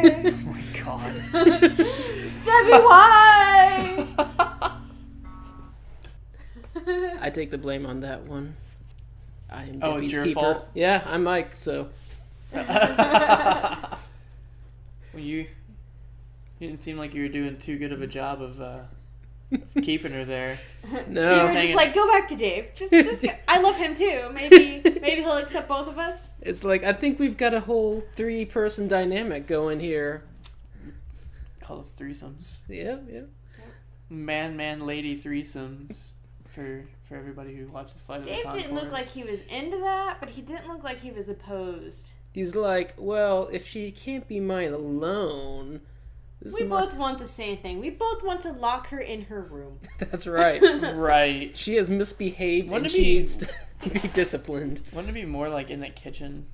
Oh my god. Debbie, why? I take the blame on that one. I am Oh, Debbie's it's your keeper. fault? Yeah, I'm Mike, so... Well, you didn't seem like you were doing too good of a job of keeping her there. No. You were just like, go back to Dave. Just go. I love him too. Maybe he'll accept both of us. It's like, I think we've got a whole 3-person dynamic going here. Call us threesomes. Yeah. Man, lady threesomes for everybody who watches Flight of the Dave Conchords. didn't look like he was into that, but he didn't look like he was opposed. He's like, well, if she can't be mine alone... We both want the same thing. We both want to lock her in her room. That's right. Right. She has misbehaved Wouldn't and it she be- needs to be disciplined. Wouldn't it be more like in the kitchen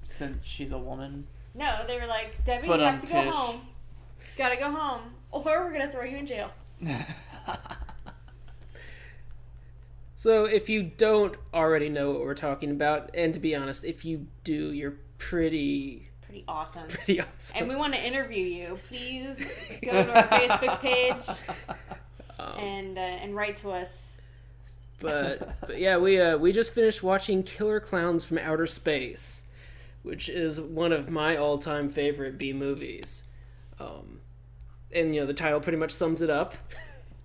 since she's a woman? No, they were like, Debbie, But you have to go Tish. home. Gotta go home. Or we're gonna throw you in jail. So if you don't already know what we're talking about, and to be honest, if you do, you're pretty Awesome. awesome. And we want to interview you. Please go to our Facebook page and write to us. But yeah, we just finished watching Killer Klowns from Outer Space, which is one of my all-time favorite B movies. And the title pretty much sums it up.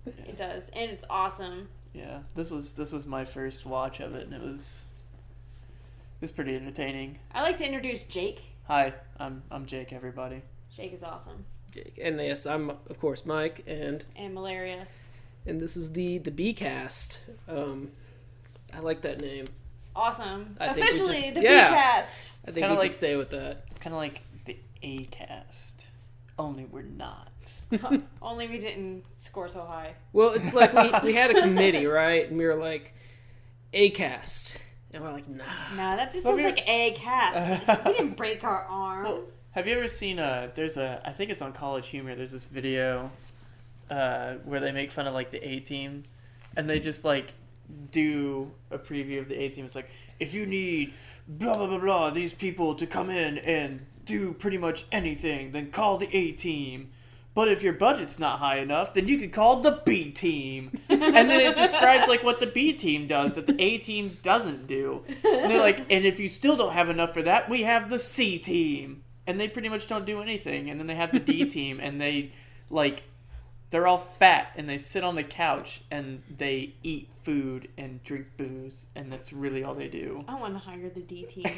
It does, and it's awesome. Yeah, this was my first watch of it, and it was pretty entertaining. I like to introduce Jake. Hi, I'm Jake, everybody. Jake is awesome. Jake. And yes, I'm of course Mike, and Malaria. this is the B cast. I like that name. Awesome. I think we Officially, just- the yeah. B-cast. I think kinda we like- just stay with that. It's kind of like the A cast, only we're not. Only we didn't score so high. Well, it's like we had a committee, right? And we were like, A cast. And we're like, nah. Nah, that just Well, sounds we- like a cast. We didn't break our arm. Well, have you ever seen I think it's on College Humor, there's this video where they make fun of like the A-Team, and they just like do a preview of the A-Team. It's like, if you need blah blah blah blah these people to come in and do pretty much anything, then call the A-Team. But if your budget's not high enough, then you could call the B team. And then it describes like what the B team does that the A team doesn't do. And they're like, and if you still don't have enough for that, we have the C team. And they pretty much don't do anything. And then they have the D team, and they they're all fat, and they sit on the couch and they eat food and drink booze, and that's really all they do. I want to hire the D team.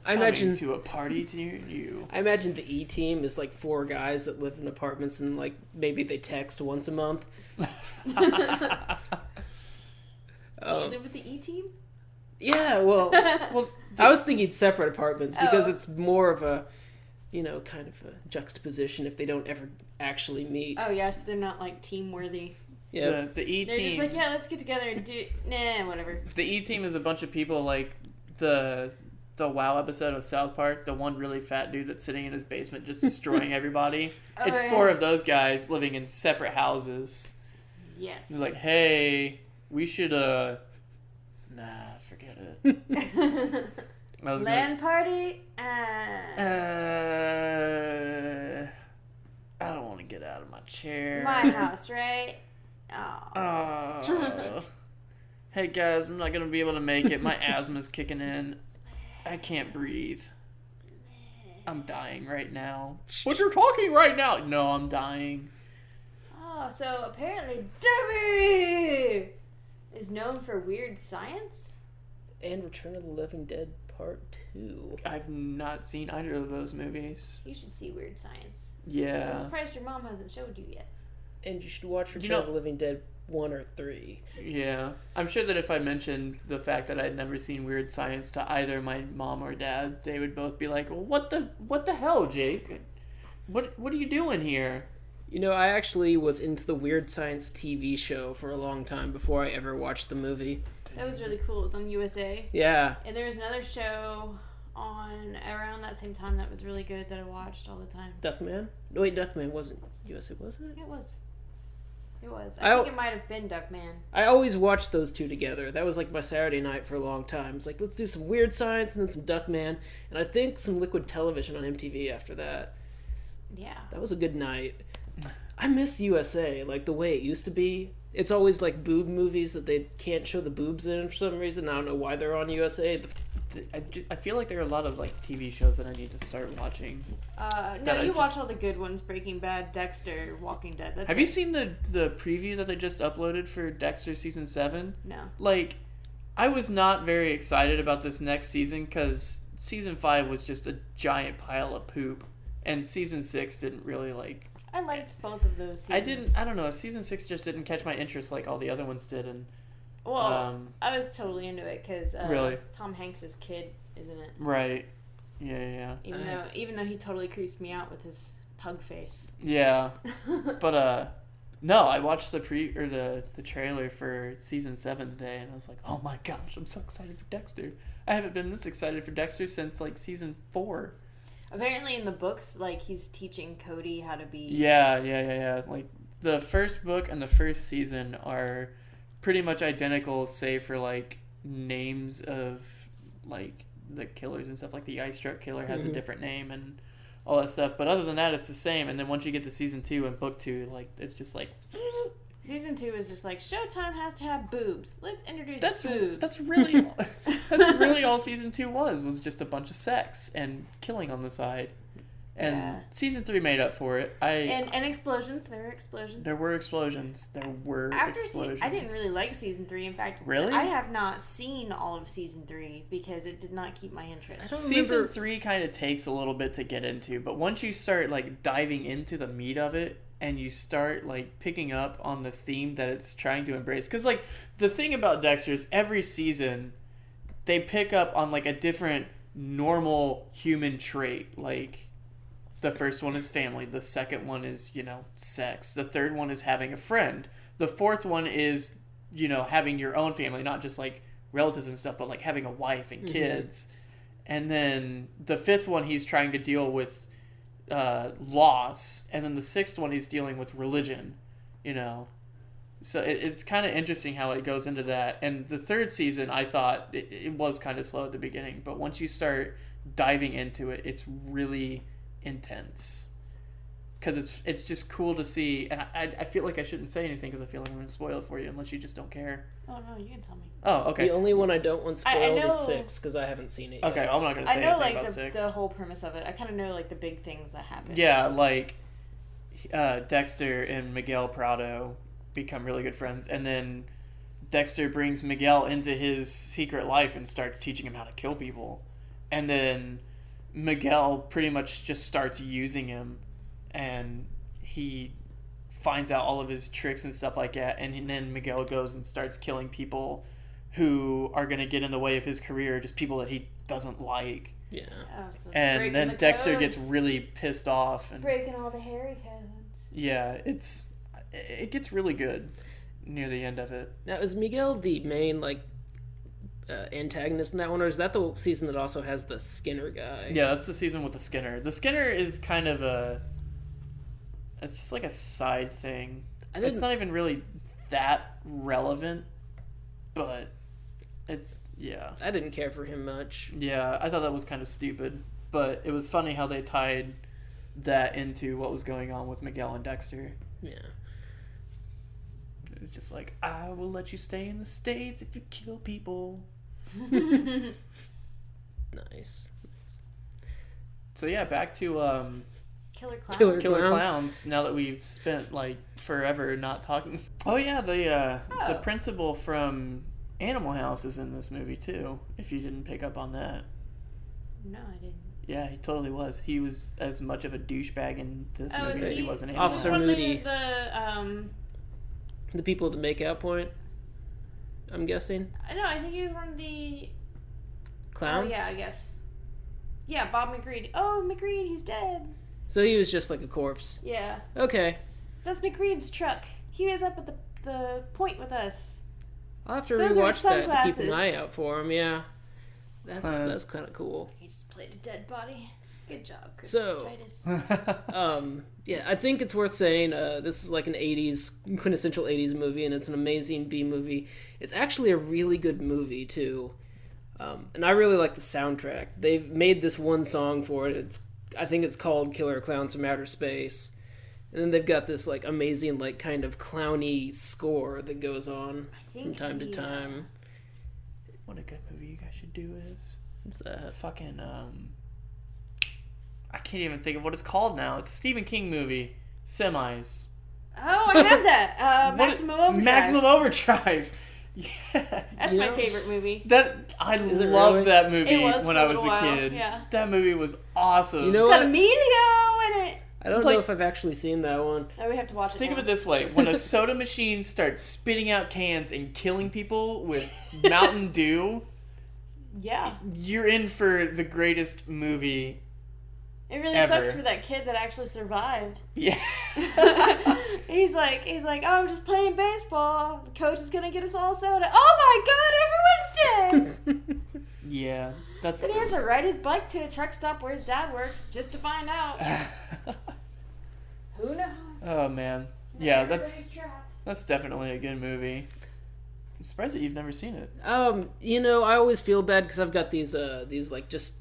I imagine to a party near you. I imagine the E team is like 4 guys that live in apartments and like maybe they text once a month. So you live with the E team? Yeah, well, I was thinking separate apartments because Oh. it's more of a, kind of a juxtaposition if they don't ever actually meet. Oh, yes, they're not like team worthy. Yeah, The E They're team. just like, yeah, let's get together and do. Nah, whatever. The E team is a bunch of people like the WoW episode of South Park, the one really fat dude that's sitting in his basement just destroying everybody. It's Okay. 4 of those guys living in separate houses. Yes. They're like, hey, we should nah, forget it. I was Land party? I don't want to get out of my chair. My house, right? Oh. Oh. Hey guys, I'm not gonna be able to make it. My asthma's kicking in. I can't breathe. I'm dying right now. What you're talking right now? No, I'm dying. Oh, so apparently Debbie is known for weird science? and Return of the Living Dead Part 2. I've not seen either of those movies. You should see Weird Science. I'm Yeah. surprised your mom hasn't showed you yet. And you should watch Return You know- of the Living Dead 1 or 3. Yeah. I'm sure that if I mentioned the fact that I'd never seen Weird Science to either my mom or dad, they would both be like, well, what the hell, Jake? What are you doing here? You know, I actually was into the Weird Science TV show for a long time before I ever watched the movie. That was really cool. It was on USA. Yeah. And there was another show on around that same time that was really good that I watched all the time. Duckman? No, wait, Duckman wasn't USA, was it? Yeah, it was. It was. I I think it might have been Duckman. I always watched those two together. That was like my Saturday night for a long time. It's like, let's do some Weird Science and then some Duckman, and I think some Liquid Television on MTV after that. Yeah. That was a good night. I miss USA, like the way it used to be. It's always like boob movies that they can't show the boobs in for some reason. I don't know why they're on USA. I feel like there are a lot of like TV shows that I need to start watching. No, you watch all the good ones: Breaking Bad, Dexter, Walking Dead. That's Have you seen the preview that they just uploaded for Dexter season 7? No. Like, I was not very excited about this next season because season 5 was just a giant pile of poop, and season 6 didn't really like. I liked both of those seasons. I don't know. Season 6 just didn't catch my interest like all the other ones did, and. Well, I was totally into it because really? Tom Hanks' kid is in it. Right. Yeah. Even though he totally creased me out with his pug face. Yeah. But no, I watched the trailer for season 7 today, and I was like, oh my gosh, I'm so excited for Dexter. I haven't been this excited for Dexter since like season 4. Apparently, in the books, like he's teaching Cody how to be. Yeah. Like the first book and the first season are pretty much identical, save for like names of like the killers and stuff. Like the Ice Truck Killer has a different name and all that stuff, but other than that it's the same. And then once you get to season 2 and book 2, like it's just like season 2 is just like Showtime has to have boobs, let's introduce boobs. That's really all season 2 was just a bunch of sex and killing on the side. And season 3 made up for it. And explosions. There were explosions. I didn't really like season 3. In fact, really? I have not seen all of season 3 because it did not keep my interest. Season 3 kind of takes a little bit to get into, but once you start like diving into the meat of it and you start like picking up on the theme that it's trying to embrace, because like the thing about Dexter is every season they pick up on like a different normal human trait. Like the first one is family. The second one is, sex. The third one is having a friend. The fourth one is, having your own family, not just like relatives and stuff, but like having a wife and kids. And then the fifth one, he's trying to deal with loss. And then the sixth one, he's dealing with religion, So it's kind of interesting how it goes into that. And the third season, I thought it was kind of slow at the beginning. But once you start diving into it, it's really intense, because it's just cool to see. And I feel like I shouldn't say anything because I feel like I'm going to spoil it for you unless you just don't care. Oh no, you can tell me. Oh, okay. The only one I don't want spoiled is 6 because I haven't seen it yet. Okay, I'm not going to say anything about 6. The whole premise of it. I kind of know like the big things that happen. Yeah, like Dexter and Miguel Prado become really good friends, and then Dexter brings Miguel into his secret life and starts teaching him how to kill people, and then Miguel pretty much just starts using him, and he finds out all of his tricks and stuff like that, and then Miguel goes and starts killing people who are going to get in the way of his career, just people that he doesn't like. Yeah. Oh, so and then Dexter gets really pissed off. And breaking all the Harry codes. Yeah, it gets really good near the end of it. Now, is Miguel the main, antagonist in that one, or is that the season that also has the Skinner guy? Yeah, that's the season with the Skinner. The Skinner is kind of it's just like a side thing. It's not even really that relevant, but I didn't care for him much. Yeah, I thought that was kind of stupid, but it was funny how they tied that into what was going on with Miguel and Dexter. Yeah. It's just like, I will let you stay in the States if you kill people. Nice. So yeah, back to Killer Clowns. Killer Clowns. Now that we've spent like forever not talking. Oh yeah, the principal from Animal House is in this movie too. If you didn't pick up on that. No, I didn't. Yeah, he totally was. He was as much of a douchebag in this movie as he was in Animal Officer House. Moody. The people at the makeout point, I'm guessing. No, I think he was one of the Clowns. Oh yeah, I guess. Yeah, Bob McReed. Oh, McReed, he's dead. So he was just like a corpse. Yeah. Okay. That's McReed's truck. He was up at the point with us. I'll have to rewatch that to keep an eye out for him. Yeah. That's kind of cool. He just played a dead body. Good job, Chris. So- Titus. Yeah, I think it's worth saying this is like an 80s, quintessential 80s movie, and it's an amazing B movie. It's actually a really good movie, too. And I really like the soundtrack. They've made this one song for it. I think it's called Killer Klowns from Outer Space. And then they've got this like amazing, like kind of clowny score that goes on from time to time. What a good movie you guys should do is It's fucking I can't even think of what it's called now. It's a Stephen King movie. Semis. Oh, I have that. Maximum Overdrive. Maximum Overdrive. Yes. That's my favorite movie. I Is it loved really? that movie It was when for I a was a little while, kid. yeah. That movie was awesome. You know It's got what? Emilio in it. I don't know if I've actually seen that one. Oh, we have to watch it. Think now. of it this way: when a soda machine starts spitting out cans and killing people with Mountain Dew, Yeah. you're in for the greatest movie. It really Ever. sucks for that kid that actually survived. Yeah. he's like, oh, I'm just playing baseball. The coach is gonna get us all soda. Oh my God, everyone's dead. Yeah. That's. And he has to ride his bike to a truck stop where his dad works just to find out. Who knows? Oh man. Yeah, Everybody's trapped. that's definitely a good movie. I'm surprised that you've never seen it. You know, I always feel bad because I've got these like just.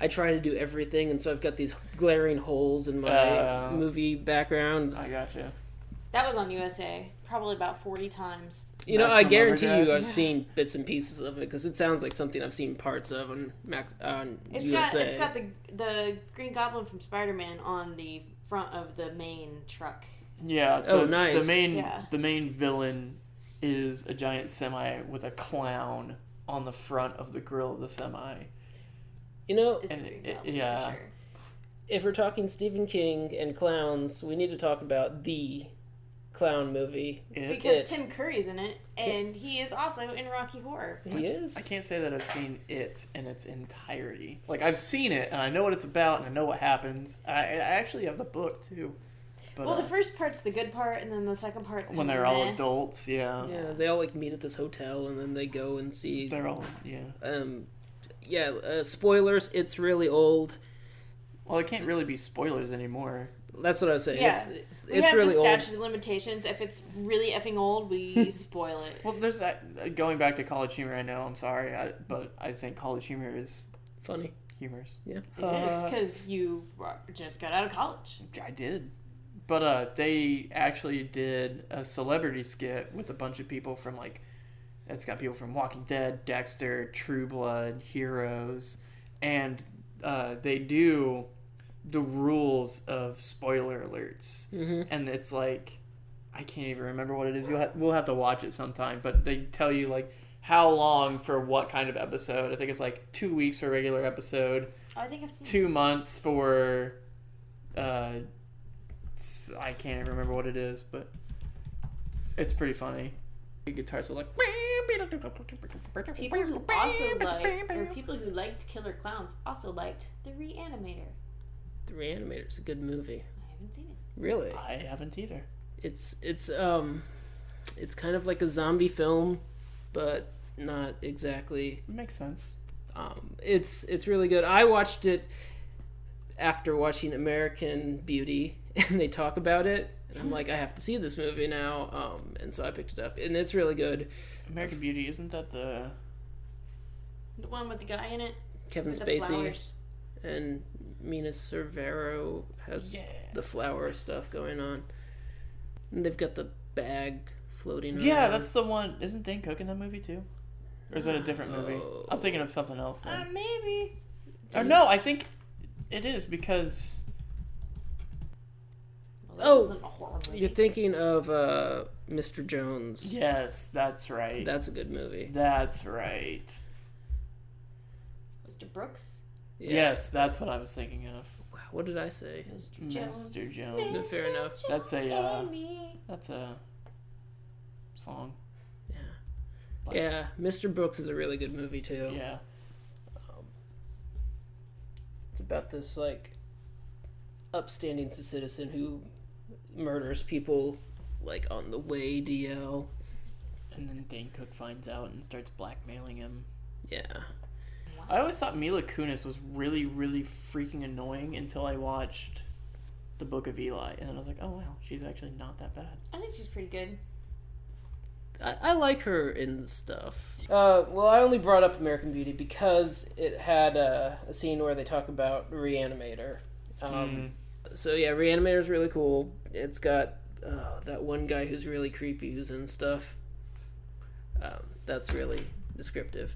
I try to do everything, and so I've got these glaring holes in my movie background. I gotcha. That was on USA probably about 40 times. You know, I Maximum guarantee Overdrive? you I've seen bits and pieces of it because it sounds like something I've seen parts of on USA. It's got the Green Goblin from Spider-Man on the front of the main truck. Yeah. Nice. The main villain is a giant semi with a clown on the front of the grill of the semi. You know, It's And Green it- Goblin yeah. for sure. if we're talking Stephen King and clowns, we need to talk about the clown movie. Because It. Tim Curry's in it, and he is also in Rocky Horror. He is. I can't say that I've seen it in its entirety. Like, I've seen it, and I know what it's about, and I know what happens. I actually have the book, too. But, Well, the first part's the good part, and then the second part's when kinda they're all meh. adults, yeah. Yeah, they all like meet at this hotel and then they go and see. They're all, yeah. Spoilers. It's really old. Well, it can't really be spoilers anymore. That's what I was saying. Yeah. We It's have really the old. statute of limitations. If it's really effing old, we spoil it. Well, there's that, going back to College Humor, I know, I'm sorry, but I think College Humor is Funny. humorous. Yeah. It is because you just got out of college. I did. But they actually did a celebrity skit with a bunch of people from, like, it's got people from Walking Dead, Dexter, True Blood, Heroes, and they do the rules of spoiler alerts. Mm-hmm. And it's like, I can't even remember what it is. We'll have to watch it sometime, but they tell you, like, how long for what kind of episode. I think it's like 2 weeks for a regular episode, Oh, I think I've seen 2 months for I can't even remember what it is, but it's pretty funny. The guitars are like People who also like, or people who liked Killer Clowns also liked The Reanimator. The Reanimator's a good movie. I haven't seen it. Really? I haven't either. It's kind of like a zombie film, but not exactly. It makes sense. It's really good. I watched it after watching American Beauty, and they talk about it, and I'm like, I have to see this movie now. And so I picked it up, and it's really good. American Beauty, isn't that the one with the guy in it? Kevin With the Spacey flowers. and Mina Cervero has the flower stuff going on. And they've got the bag floating around. Yeah, that's the one. Isn't Dane Cook in that movie too? Or is that a different movie? No. I'm thinking of something else then. Maybe. Or no, I think it is because Well, this Oh, wasn't a horror movie. You're thinking of Mr. Jones. yes, that's right. That's a good movie. That's right. Mr. Brooks? Yeah. Yes, that's what I was thinking of. Wow, what did I say? Mr. Jones. Mr. Jones. Fair enough. That's a and me. that's a song. Yeah. Like- Yeah, Mr. Brooks is a really good movie too. Yeah. It's about this like upstanding citizen who murders people like on the way DL. And then Dane Cook finds out and starts blackmailing him. Yeah. Wow. I always thought Mila Kunis was really, really freaking annoying until I watched The Book of Eli, and then I was like, oh wow, she's actually not that bad. I think she's pretty good. I like her in stuff. Well, I only brought up American Beauty because it had a scene where they talk about Reanimator. So yeah, Reanimator is really cool. It's got that one guy who's really creepy who's in stuff. That's really descriptive.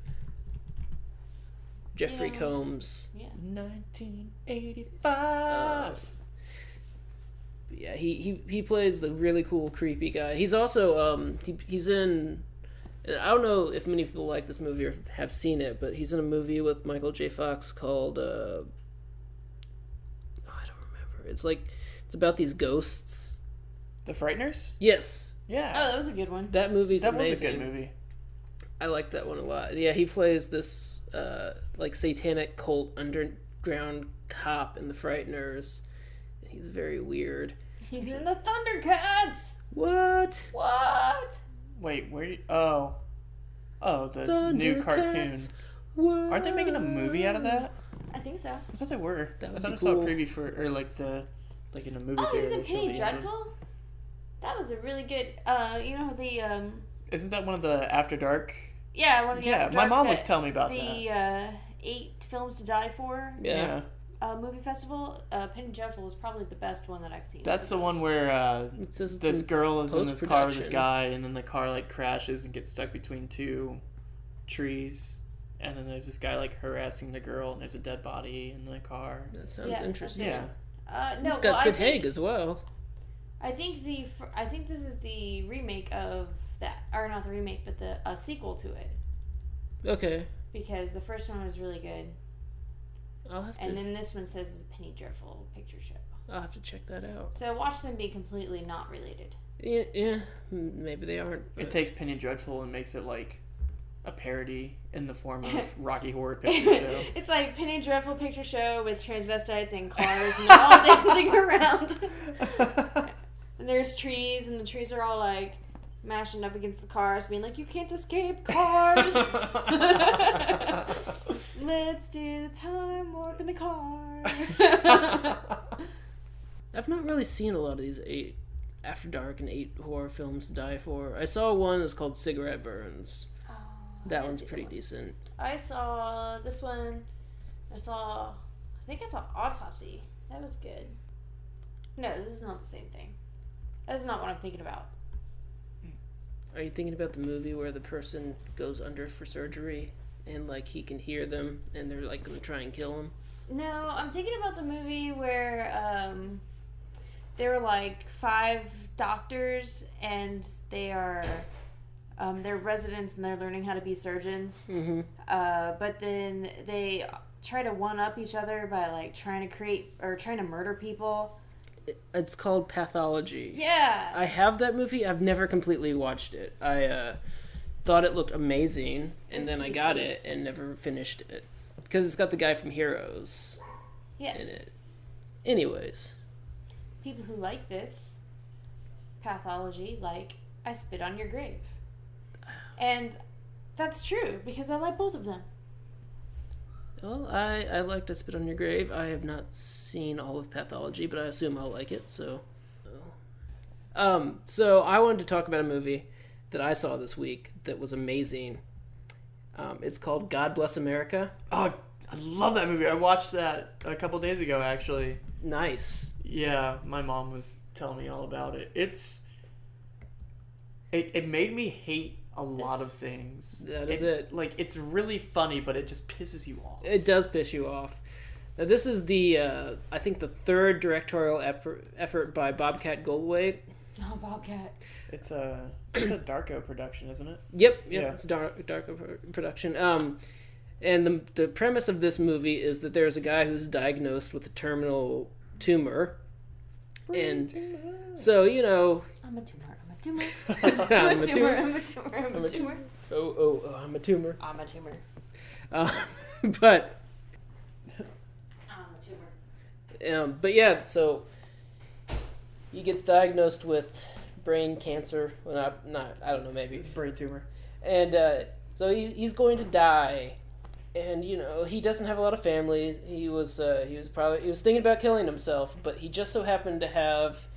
Jeffrey Combs. Yeah. 1985. Yeah, he plays the really cool creepy guy. He's also he's in. I don't know if many people like this movie or have seen it, but he's in a movie with Michael J. Fox called I don't remember. It's about these ghosts. The Frighteners? Yes. Yeah. Oh, that was a good one. That movie's amazing. That was a good movie. I like that one a lot. Yeah, he plays this satanic cult underground cop in The Frighteners. He's very weird. He's in the Thundercats! What? What? Wait, where? Oh, the new cartoon. What? Aren't they making a movie out of that? I think so. I thought they were. That would I thought be I saw a cool. preview for, or in a movie Oh, theater. he's in they showed Penny the end of it. Dreadful? That was a really good, you know the, Isn't that one of the After Dark? yeah, one of the Yeah, After my Dark mom was that- telling me about the, that. 8 Films to Die For Yeah. movie festival. Penny Dreadful was probably the best one that I've seen. That's the one where this girl is in this car with this guy, and then the car crashes and gets stuck between two trees, and then there's this guy harassing the girl, and there's a dead body in the car. That sounds interesting. Yeah. No, It's got well, Sid Haig as well. I think this is the remake of that, or not the remake, but the sequel to it, Okay. because the first one was really good, I'll have to. and then this one says it's a Penny Dreadful picture show. I'll have to check that out. So watch them be completely not related. Yeah, maybe they aren't. It but- takes Penny Dreadful and makes it a parody in the form of Rocky Horror Picture Show. It's like Penny Dreadful picture show with transvestites and cars and they're all dancing around. And there's trees, and the trees are all mashing up against the cars, being like, "You can't escape cars." Let's do the time warp in the car. I've not really seen a lot of these 8 After Dark and 8 horror films to die for. I saw one that's called Cigarette Burns. That one's pretty decent. I saw this one. I think I saw Autopsy. That was good. No, this is not the same thing. That's not what I'm thinking about. Are you thinking about the movie where the person goes under for surgery and he can hear them and they're gonna try and kill him? No, I'm thinking about the movie where there were 5 doctors and they're residents and they're learning how to be surgeons. Mm-hmm. But then they try to one up each other by trying to murder people. It's called Pathology. Yeah. I have that movie. I've never completely watched it. I thought it looked amazing, and then I got it and never finished it because it's got the guy from Heroes Yes. in it. Anyways, People who like this Pathology I Spit on Your Grave. And that's true because I like both of them. well, I like to Spit on Your Grave. I have not seen all of Pathology, but I assume I'll like it. So I wanted to talk about a movie that I saw this week that was amazing. It's called God Bless America. Oh, I love that movie. I watched that a couple days ago, actually. Nice. Yeah, my mom was telling me all about it. It made me hate a lot of things. That is it. It's really funny, but it just pisses you off. It does piss you off. Now, this is the, I think, the 3rd directorial effort by Bobcat Goldthwait. Oh, Bobcat. It's a Darko production, isn't it? Yep, Yeah. it's a Darko production. And the premise of this movie is that there's a guy who's diagnosed with a terminal tumor. And so, I'm a tumor. I'm a tumor. I'm a tumor. I'm a tumor. I'm a tumor. Oh, I'm a tumor. I'm a tumor. But I'm a tumor. but yeah, so he gets diagnosed with brain cancer. Well, not I don't know, maybe. It's a brain tumor. And so he's going to die. And he doesn't have a lot of family. He was thinking about killing himself, but he just so happened to have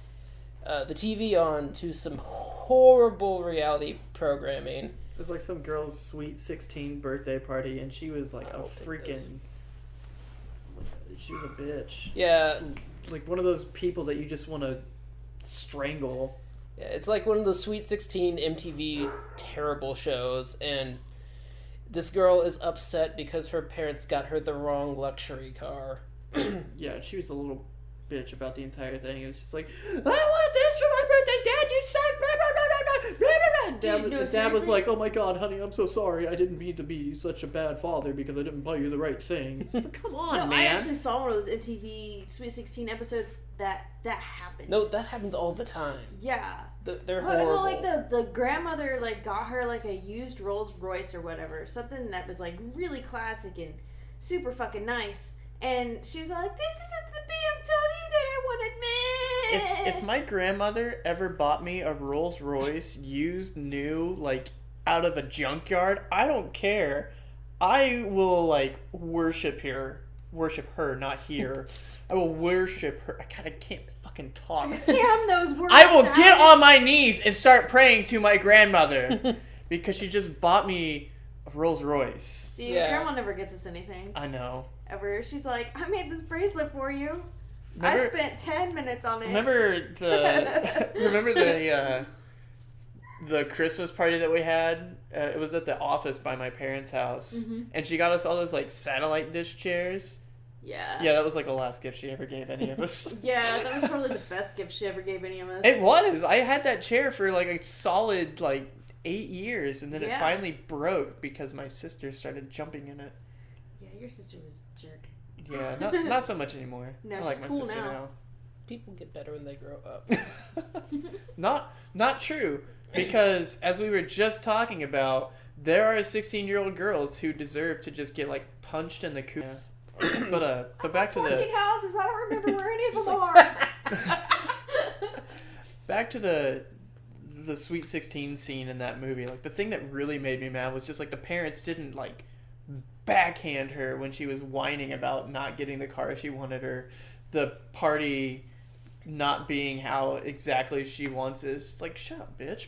the TV on to some horrible reality programming. It was like some girl's sweet 16 birthday party, and she was like she was a bitch. Yeah. Like one of those people that you just want to strangle. Yeah, it's like one of those Sweet 16 MTV terrible shows, and this girl is upset because her parents got her the wrong luxury car. Yeah, she was a little bitch about the entire thing. It was just like, I want this for my birthday, Dad, you suck, blah, blah, blah, blah, blah, blah, blah. Dad was like, oh my God, honey, I'm so sorry. I didn't mean to be such a bad father because I didn't buy you the right thing. It's like, come on, man. I actually saw one of those MTV Sweet 16 episodes that happened. No, that happens all the time. Yeah. They're horrible. Well, like the grandmother got her like a used Rolls Royce or whatever, something that was like really classic and super fucking nice. And she was like, "This isn't the BMW that I wanted, man." If my grandmother ever bought me a Rolls Royce used new, like out of a junkyard, I don't care. I will worship her, not here. I will worship her. I kind of can't fucking talk. Damn those words. I will get on my knees and start praying to my grandmother because she just bought me a Rolls Royce. Dude, Grandma never gets us anything. I know. Ever. She's like, I made this bracelet for you. I spent 10 minutes on it. Remember the Christmas party that we had? It was at the office by my parents' house. Mm-hmm. And she got us all those satellite dish chairs. Yeah. Yeah, that was the last gift she ever gave any of us. Yeah, that was probably the best gift she ever gave any of us. It was. I had that chair for a solid 8 years, and then it finally broke because my sister started jumping in it. Yeah, your sister was a jerk. Yeah, not so much anymore. No, I she's like my cool sister now. People get better when they grow up. Not true, because as we were just talking about, there are 16-year-old girls who deserve to just get punched in the coo. But back to 14 houses. I don't remember where any of them are. Back to the Sweet 16 scene in that movie. The thing that really made me mad was just the parents didn't backhand her when she was whining about not getting the car she wanted, or the party not being how exactly she wants it. It's just shut up, bitch.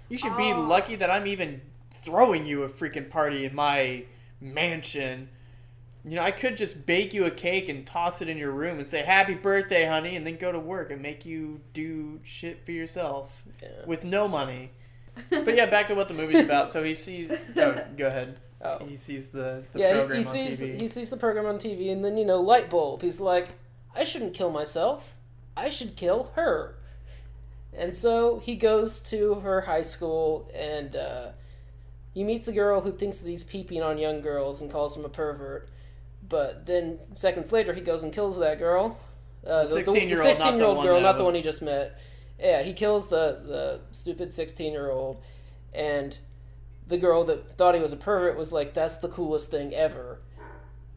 You should be lucky that I'm even throwing you a freaking party in my mansion. I could just bake you a cake and toss it in your room and say, "Happy birthday, honey," and then go to work and make you do shit for yourself with no money. But yeah, back to what the movie's about. So he sees... Oh, go ahead. Oh. He sees the program on TV. He sees the program on TV, and then, light bulb. He's like, I shouldn't kill myself. I should kill her. And so he goes to her high school, and he meets a girl who thinks that he's peeping on young girls and calls him a pervert. But then seconds later, he goes and kills that girl. The 16-year-old girl, not the one he just met. Yeah, he kills the stupid 16-year-old, and the girl that thought he was a pervert was like, that's the coolest thing ever.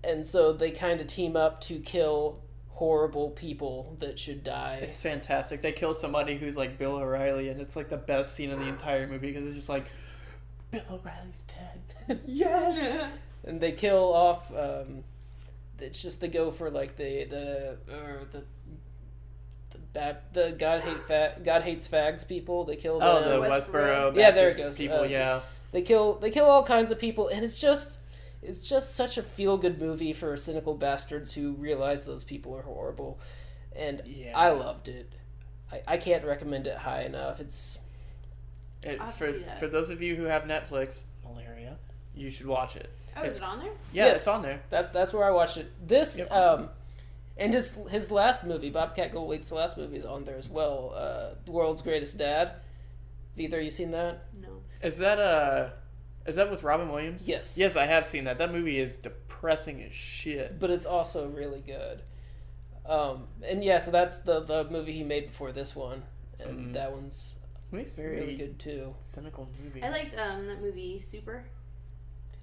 And so they kind of team up to kill horrible people that should die. It's fantastic. They kill somebody who's like Bill O'Reilly, and it's the best scene in the entire movie because it's just Bill O'Reilly's dead. Yes! And they kill off... it's just they go for the God hates fags people. They kill them. Oh, the Westboro Baptist there it goes. People, yeah. They kill all kinds of people, and it's just such a feel good movie for cynical bastards who realize those people are horrible, and I loved it. I can't recommend it high enough. For those of you who have Netflix, malaria, you should watch it. Oh, is it on there? Yeah, yes, it's on there. That's where I watched it. This awesome. And his last movie, Bobcat Goldthwait's last movie, is on there as well. The World's Greatest Dad. Have either of you seen that? No. Is that with Robin Williams? Yes. Yes, I have seen that. That movie is depressing as shit. But it's also really good. And yeah, so that's the movie he made before this one, and that one's really good too. Cynical movie. I liked that movie Super.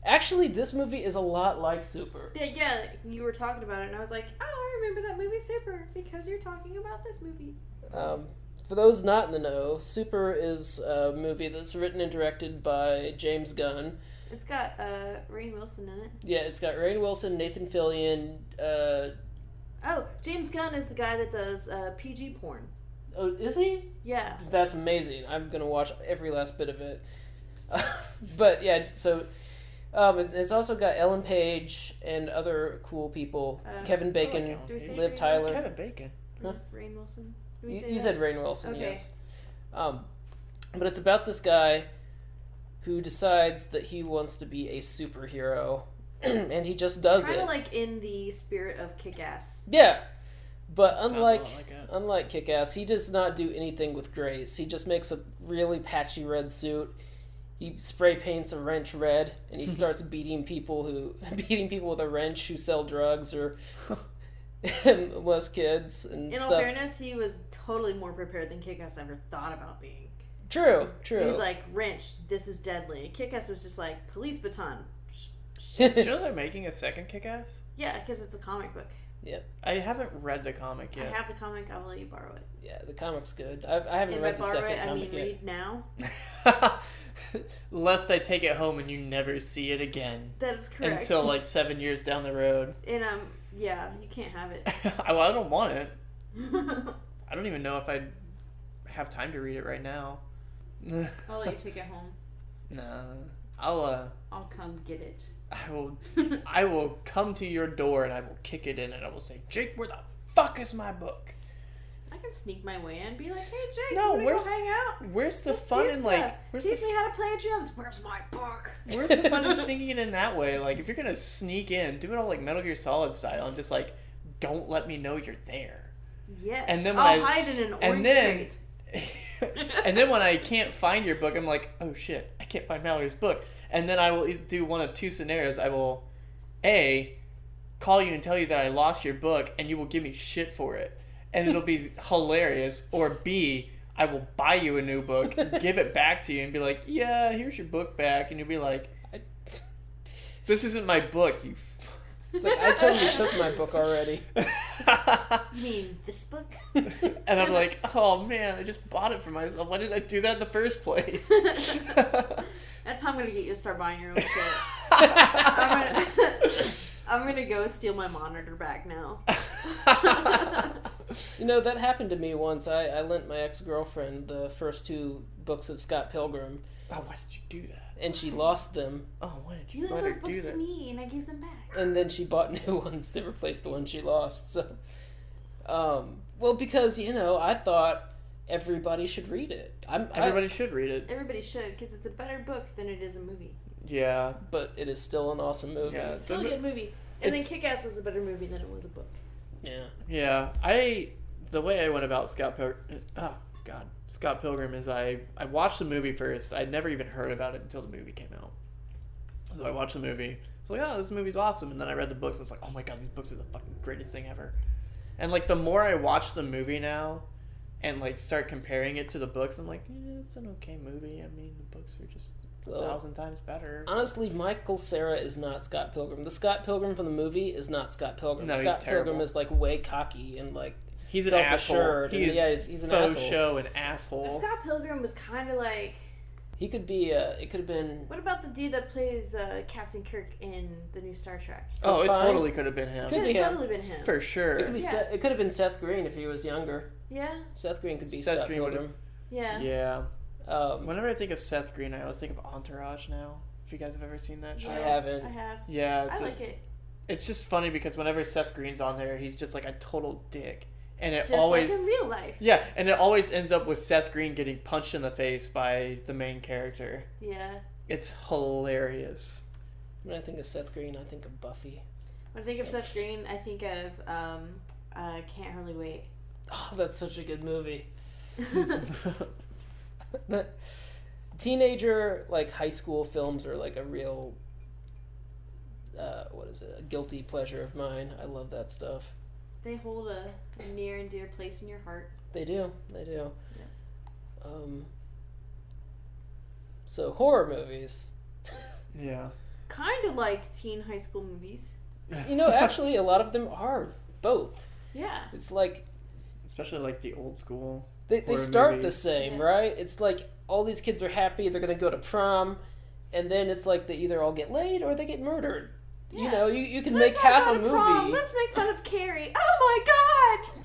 Actually, this movie is a lot like Super. Yeah, you were talking about it, and I was like, oh, I remember that movie Super, because you're talking about this movie. For those not in the know, Super is a movie that's written and directed by James Gunn, It's got Rainn Wilson in it. Yeah, it's got Rainn Wilson, Nathan Fillion. Oh, James Gunn is the guy that does PG porn. Oh, is he? Yeah. That's amazing. I'm gonna watch every last bit of it. But yeah, so it's also got Ellen Page and other cool people. Kevin Bacon, do we say Liv Rainn Tyler. Wilson? Kevin Bacon. Huh? Rainn Wilson. Did we say You that? said Rainn Wilson, Okay. yes. But it's about this guy who decides that he wants to be a superhero, and he just does Kind it. of like in the spirit of Kick-Ass. Yeah, but Sounds a lot like it. unlike Kick-Ass, he does not do anything with grace. He just makes a really patchy red suit. He spray paints a wrench red, and he starts beating people with a wrench who sell drugs or molest kids and In stuff. all fairness, he was totally more prepared than Kick-Ass ever thought about being. True. He's like, wrench, this is deadly. Kick-Ass was just like, police baton. Did you know they're making a second Kick-Ass? Yeah, because it's a comic book. I haven't read the comic yet. I have the comic, I will let you borrow it. Yeah, the comic's good. I haven't And read by the borrow second it, I comic mean yet. read now. Lest I take it home and you never see it again. That is correct. Until like 7 years down the road. And yeah, you can't have it. I don't want it. I don't even know if I'd have time to read it right now. I'll let you take it home. No. I'll come get it. I will come to your door and I will kick it in and I will say, Jake, where the fuck is my book? I can sneak my way in and be like, hey Jake, No, you wanna go hang out? Where's the Let's fun do in stuff. like Teach me how to play drums. Where's my book? where's the fun in sneaking it in that way? Like if you're gonna sneak in, do it all like Metal Gear Solid style and just like don't let me know you're there. Yes. And then when I'll hide in an orange crate. And then when I can't find your book, I'm like, oh shit, I can't find Mallory's book. And then I will do one of two scenarios. I will, A, call you and tell you that I lost your book, and you will give me shit for it. And it'll be hilarious. Or B, I will buy you a new book, give it back to you, and be like, yeah, here's your book back. And you'll be like, this isn't my book, you It's like, I totally took my book already. You mean this book? And I'm like, oh man, I just bought it for myself. Why did I do that in the first place? That's how I'm gonna get you to start buying your own shit. I'm gonna go steal my monitor back now. You know, that happened to me once. I lent my ex-girlfriend the first 2 books of Scott Pilgrim. Oh, why did you do that? And she lost them. Oh, why did You you lent let those her do books that? to me, and I gave them back. And then she bought new ones to replace the ones she lost. So, well, because, you know, I thought everybody should read it. Everybody should read it. Everybody should, because it's a better book than it is a movie. Yeah. But it is still an awesome movie. Yeah. It's still a good movie. And then It's- Kick-Ass was a better movie than it was a book. Yeah. Yeah. The way I went about Scott Pilgrim is I watched the movie first. I'd never even heard about it until the movie came out. So I watched the movie. I was like, oh, this movie's awesome. And then I read the books. And I was like, oh my god, these books are the fucking greatest thing ever. And like the more I watch the movie now and like start comparing it to the books, I'm like, yeah, it's an okay movie. I mean, the books are just 1,000 times better. Honestly, Michael Cera is not Scott Pilgrim. The Scott Pilgrim from the movie is not Scott Pilgrim. No, he's Scott terrible. Pilgrim is like way cocky and like He's an asshole. self-assured. He's an faux asshole. show an asshole. Scott Pilgrim was kind of like... He could be. It could have been. What about the dude that plays Captain Kirk in the new Star Trek? Oh, it Chris Pine? totally could have been him. Could Could be have him. totally been him. For sure. It could be. Yeah. It could have been Seth Green if he was younger. Yeah? Seth Green could be Seth Scott Green would've- Pilgrim. Yeah. Yeah. Whenever I think of Seth Green, I always think of Entourage now. If you guys have ever seen that show. I haven't. I have. Yeah. I like it. It's just funny because whenever Seth Green's on there, he's just like a total dick. And it Just always... like in real life. Yeah, and it always ends up with Seth Green getting punched in the face by the main character. Yeah. It's hilarious. When I think of Seth Green, I think of Buffy. When I think of Seth Green, I think of Can't Hardly Wait. Oh, that's such a good movie. The teenager, like, high school films are like a real, a guilty pleasure of mine. I love that stuff. They hold a near and dear place in your heart. They do. Yeah. So horror movies. Yeah. Kind of like teen high school movies. You know, actually, a lot of them are both. Yeah. It's like Especially like the old school. they horror start the movies. same, Yeah. right? It's like all these kids are happy. They're gonna go to prom, and then it's like they either all get laid or they get murdered. Yeah. You know, you can Let's make half all a go to prom. movie. Let's make fun of Carrie. Oh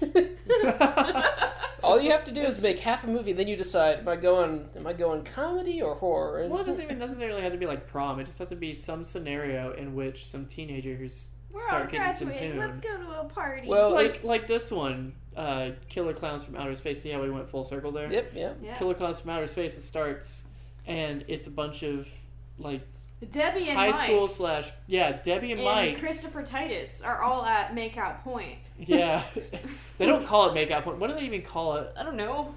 my god! All you have to do is make half a movie, then you decide, am I going comedy or horror? And Well, it doesn't even necessarily have to be like prom. It just has to be some scenario in which some teenagers We're all start getting some graduating. poon. Let's go to a party. Well, Like this one, Killer Clowns from Outer Space. See how we went full circle there? Yep. yeah. Killer Clowns from Outer Space. It starts, and it's a bunch of like Debbie and high Mike school Debbie and Mike. Christopher Titus are all at Makeout Point. Yeah, they don't call it Makeout Point. What do they even call it? I don't know.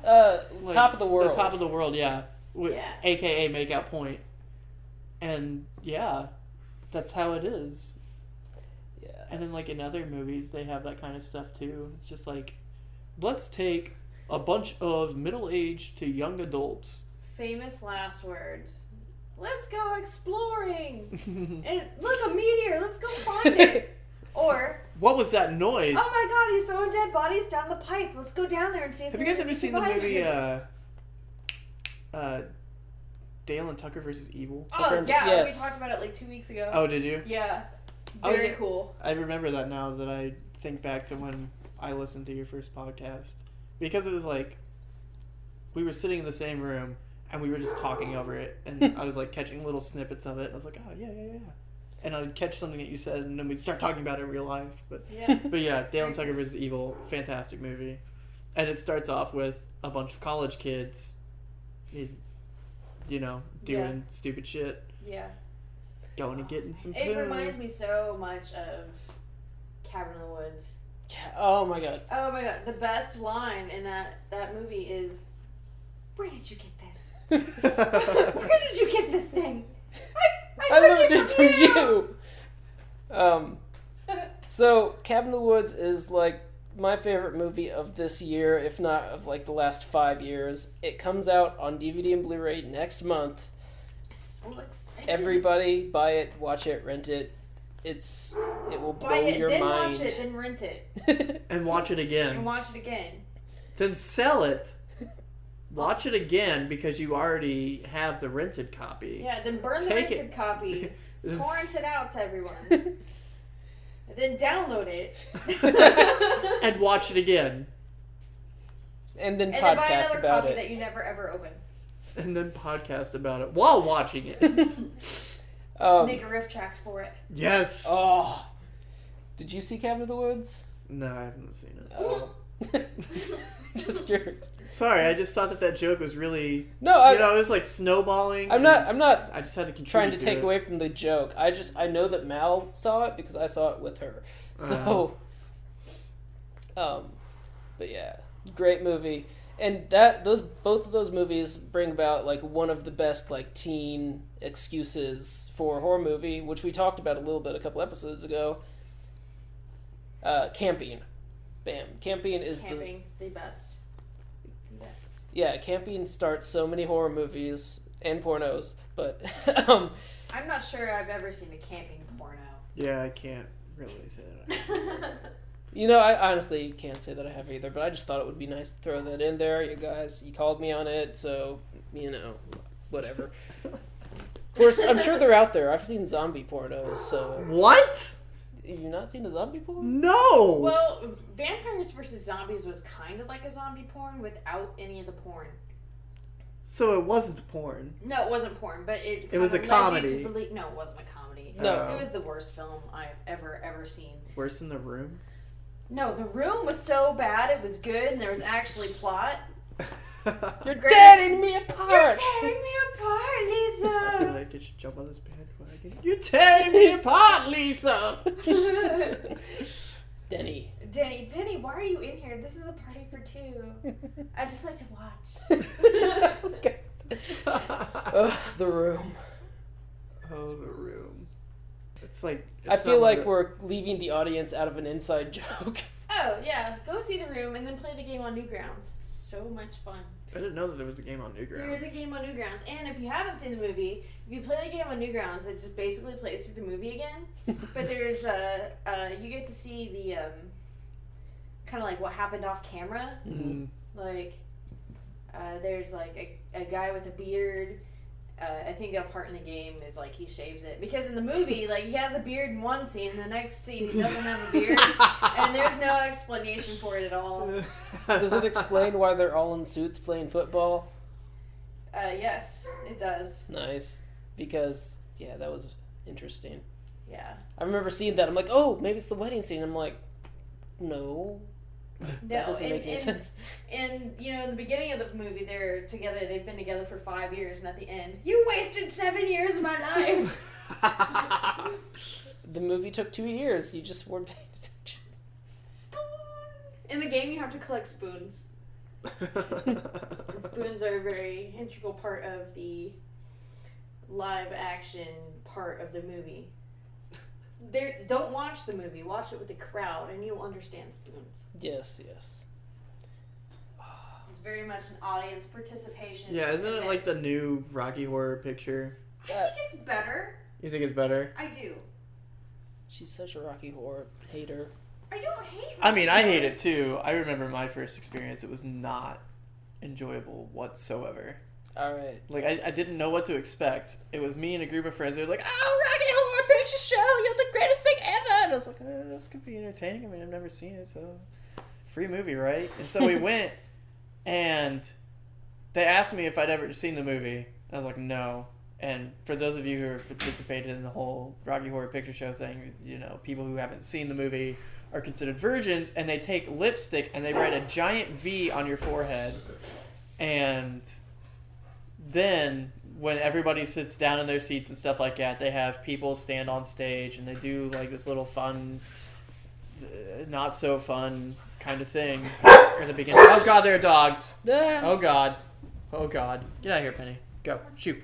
Like, Top of the world. The top of the world. Yeah. Yeah. AKA Makeout Point. And yeah, that's how it is. Yeah. And then like in other movies, they have that kind of stuff too. It's just like, let's take a bunch of middle-aged to young adults. Famous last words. Let's go exploring. And look, a meteor. Let's go find it. Or, What was that noise? oh my god, he's throwing dead bodies down the pipe. Let's go down there and see if Have you guys ever seen the movie survivors. Dale and Tucker versus Evil? Oh, yeah. Yes. We talked about it like 2 weeks ago. Oh, did you? Yeah. Oh, Very yeah. cool. I remember that now that I think back to when I listened to your first podcast. Because it was like, we were sitting in the same room and we were just talking over it. And I was like catching little snippets of it. And I was like, oh, yeah. And I'd catch something that you said and then we'd start talking about it in real life. But yeah, Dale and Tucker vs. Evil, fantastic movie. And it starts off with a bunch of college kids, you know, doing stupid shit. Yeah. Going and getting some It food. reminds me so much of Cabin in the Woods. Oh my god. Oh my god, the best line in that movie is, "Where did you get this? Where did you get this thing? I learned it from you." So Cabin in the Woods is like my favorite movie of this year, if not of like the last 5 years. It comes out on DVD and Blu-ray next month. So excited. Everybody buy it, watch it, rent it. It will blow Buy it, your then mind. watch it, then rent it, And watch it again. and watch it again. Then sell it. Watch it again because you already have the rented copy. Yeah, then burn the Take rented it. copy, torrent it out to everyone, and then download it, And watch it again. And then and then buy podcast another about copy it. that you never ever open. And then podcast about it while watching it. Make a riff tracks for it. Yes. Oh. Did you see Cabin in the Woods? No, I haven't seen it. Oh. Just curious. Sorry, I just thought that joke was really... No, it was like snowballing. I'm not I just had to contribute trying to take it. away from the joke. I know that Mal saw it because I saw it with her. So, but yeah, great movie. And both of those movies bring about like one of the best like teen excuses for a horror movie, which we talked about a little bit a couple episodes ago. Camping. Bam. Camping is the best. The best. Yeah, camping starts so many horror movies and pornos, but I'm not sure I've ever seen a camping porno. Yeah, I can't really say that. you know, I honestly can't say that I have either, but I just thought it would be nice to throw that in there. You guys, you called me on it, so, you know, whatever. Of course, I'm sure they're out there. I've seen zombie pornos, so... What? You not seen a zombie porn? No! Well, Vampires vs. Zombies was kind of like a zombie porn without any of the porn. So it wasn't porn. No, it wasn't porn, but it was a led comedy. You to believe, no, it wasn't a comedy. No. It was the worst film I've ever seen. Worse than The Room? No, The Room was so bad it was good, and there was actually plot. You're Great. tearing me apart! You're tearing me apart, I feel Lisa! like I should jump on this bandwagon. You're tearing me apart, Lisa! Denny. Denny, why are you in here? This is a party for two. I just like to watch. Ugh, The Room. Oh, The Room. It's like... I feel like we're leaving the audience out of an inside joke. Oh, yeah. Go see The Room and then play the game on Newgrounds. So much fun. I didn't know that there was a game on Newgrounds. There is a game on Newgrounds. And if you haven't seen the movie, if you play the game on Newgrounds, it just basically plays through the movie again. But there's, you get to see the, kind of like what happened off camera. Mm-hmm. Like, there's like a guy with a beard, I think a part in the game is like he shaves it because in the movie, like he has a beard in one scene, and the next scene he doesn't have a beard, and there's no explanation for it at all. Does it explain why they're all in suits playing football? Yes, it does. Nice, because that was interesting. Yeah. I remember seeing that. I'm like, oh, maybe it's the wedding scene. I'm like, no. That doesn't make any sense. And, in the beginning of the movie, they're together. They've been together for 5 years, and at the end, you wasted 7 years of my life. The movie took 2 years. You just weren't paying attention. Spoon! In the game, you have to collect spoons. And spoons are a very integral part of the live action part of the movie. Don't watch the movie. Watch it with the crowd, and you'll understand spoons. Yes. It's very much an audience participation. Yeah, isn't event. it like the new Rocky Horror Picture? I think it's better. You think it's better? I do. She's such a Rocky Horror hater. I don't hate. I mean, I hate it too. I remember my first experience. It was not enjoyable whatsoever. All right. Like, I didn't know what to expect. It was me and a group of friends. They were like, oh, Rocky Horror Picture Show, you're the greatest thing ever. And I was like, this could be entertaining. I mean, I've never seen it, so free movie, right? And so we went, and they asked me if I'd ever seen the movie. And I was like, no. And for those of you who have participated in the whole Rocky Horror Picture Show thing, people who haven't seen the movie are considered virgins, and they take lipstick and they write a giant V on your forehead, and then when everybody sits down in their seats and stuff like that, they have people stand on stage and they do like this little fun, not so fun kind of thing in the beginning. Oh God, there are dogs. Oh God. Get out of here, Penny. Go. Shoot.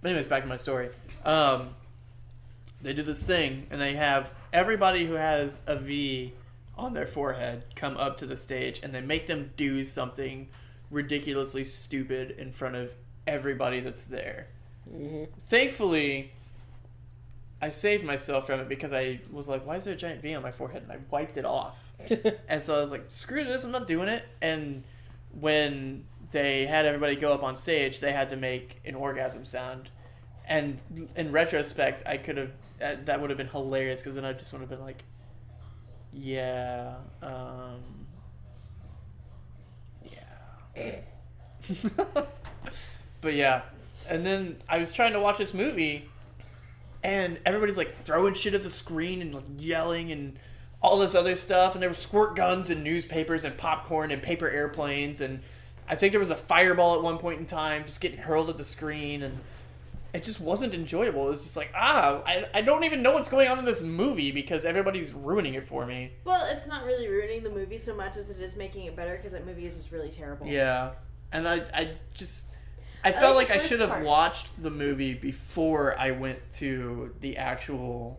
Anyways, back to my story. They do this thing and they have everybody who has a V on their forehead come up to the stage and they make them do something ridiculously stupid in front of everybody that's there. Mm-hmm. Thankfully, I saved myself from it because I was like, why is there a giant V on my forehead? And I wiped it off. And so I was like, screw this, I'm not doing it. And when they had everybody go up on stage, they had to make an orgasm sound. And in retrospect, I could have, that would have been hilarious because then I just would have been like, yeah. But yeah, and then I was trying to watch this movie and everybody's like throwing shit at the screen and like yelling and all this other stuff, and there were squirt guns and newspapers and popcorn and paper airplanes, and I think there was a fireball at one point in time just getting hurled at the screen, and it just wasn't enjoyable. It was just like, I don't even know what's going on in this movie because everybody's ruining it for me. Well, it's not really ruining the movie so much as it is making it better because that movie is just really terrible. Yeah. And I felt like I should have watched the movie before I went to the actual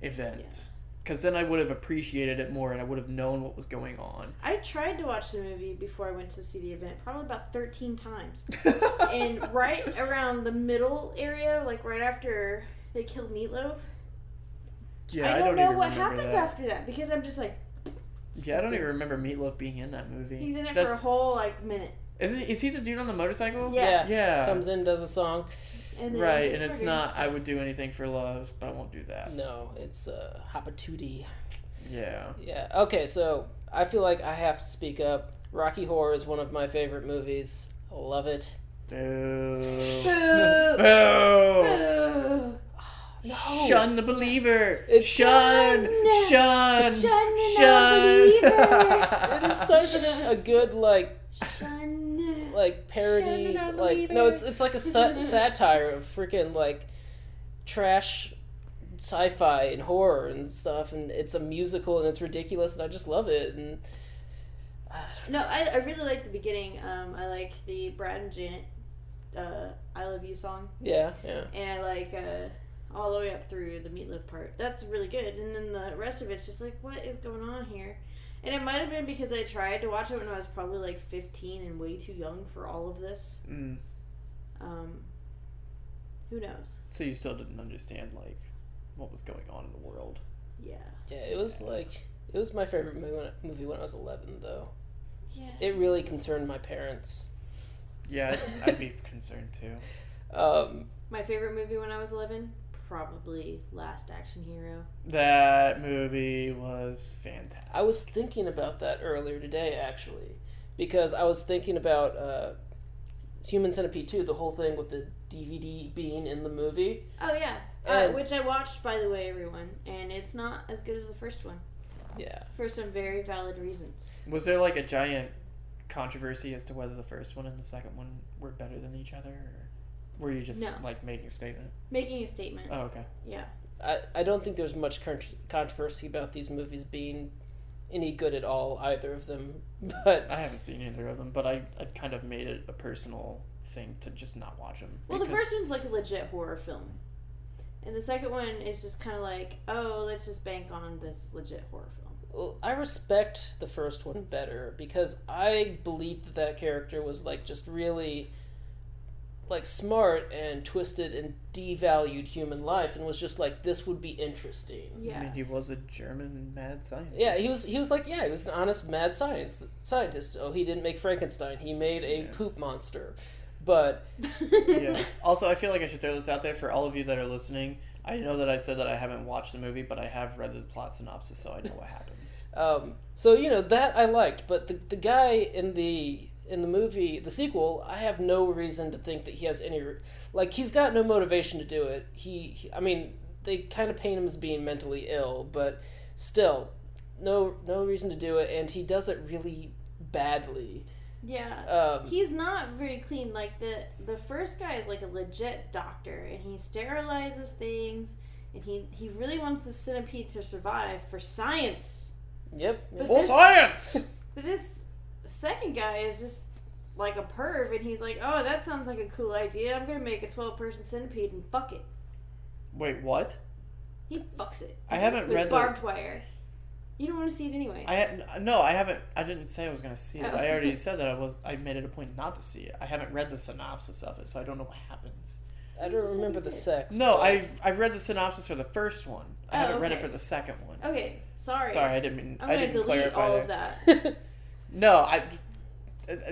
event. Because then I would have appreciated it more and I would have known what was going on. I tried to watch the movie before I went to see the event, probably about 13 times. And right around the middle area, like right after they killed Meatloaf, yeah, I don't know even what remember happens that. after that because I'm just like... Yeah, I don't even remember Meatloaf being in that movie. He's in it for a whole minute. Is he the dude on the motorcycle? Yeah. Comes in, does a song. And right, and it's not I Would Do Anything for Love, but I won't do that. No, it's Hobbit. Yeah. Yeah. Okay, so I feel like I have to speak up. Rocky Horror is one of my favorite movies. I love it. Boo. Boo. Boo. No. Shun the believer. Shun. Shun. It is such a good parody. It's like a satire of freaking trash sci-fi and horror and stuff, and it's a musical and it's ridiculous, and I just love it. And I really like the beginning. I like the Brad and Janet I Love You song. Yeah. And I like all the way up through the Meatloaf part. That's really good. And then the rest of it's just like, what is going on here? And it might have been because I tried to watch it when I was probably 15 and way too young for all of this. Mm. Who knows? So you still didn't understand what was going on in the world. Yeah. Yeah, it was it was my favorite movie when I was 11, though. Yeah. It really concerned my parents. Yeah, I'd be concerned too. My favorite movie when I was 11, probably Last Action Hero. That movie was fantastic. I was thinking about that earlier today, actually, because I was thinking about Human Centipede 2, the whole thing with the DVD being in the movie. Oh, yeah. Which I watched, by the way, everyone, and it's not as good as the first one. Yeah. For some very valid reasons. Was there like a giant controversy as to whether the first one and the second one were better than each other, or were you just like making a statement? Making a statement. Oh, okay. Yeah. I don't think there's much controversy about these movies being any good at all, either of them. But I haven't seen either of them, but I've kind of made it a personal thing to just not watch them. Well, the first one's like a legit horror film. And the second one is just kind of like, oh, let's just bank on this legit horror film. Well, I respect the first one better because I believed that character was like just really like smart and twisted and devalued human life and was just like, this would be interesting. Yeah. I mean, he was a German mad scientist. Yeah, he was an honest mad scientist. Oh, he didn't make Frankenstein. He made a poop monster. But yeah. Also, I feel like I should throw this out there for all of you that are listening. I know that I said that I haven't watched the movie, but I have read the plot synopsis, so I know what happens. So that I liked, but the guy in the movie, the sequel, I have no reason to think that he has any he's got no motivation to do it. I mean, they kind of paint him as being mentally ill, but still, no reason to do it, and he does it really badly. Yeah. He's not very clean. Like, the first guy is like a legit doctor, and he sterilizes things, and he really wants the centipede to survive for science. Yep. For science! But this second guy is just like a perv, and he's like, oh, that sounds like a cool idea. I'm going to make a 12-person centipede and fuck it. Wait, what? He fucks it. I haven't with read barbed wire. You don't want to see it anyway. I haven't. I didn't say I was going to see it. Oh. I already said that I made it a point not to see it. I haven't read the synopsis of it, so I don't know what happens. I don't remember the sex. No, but... I've read the synopsis for the first one. I haven't read it for the second one. Okay, sorry. Sorry, I didn't mean. I'm I going to didn't delete clarify all there. of that. No, I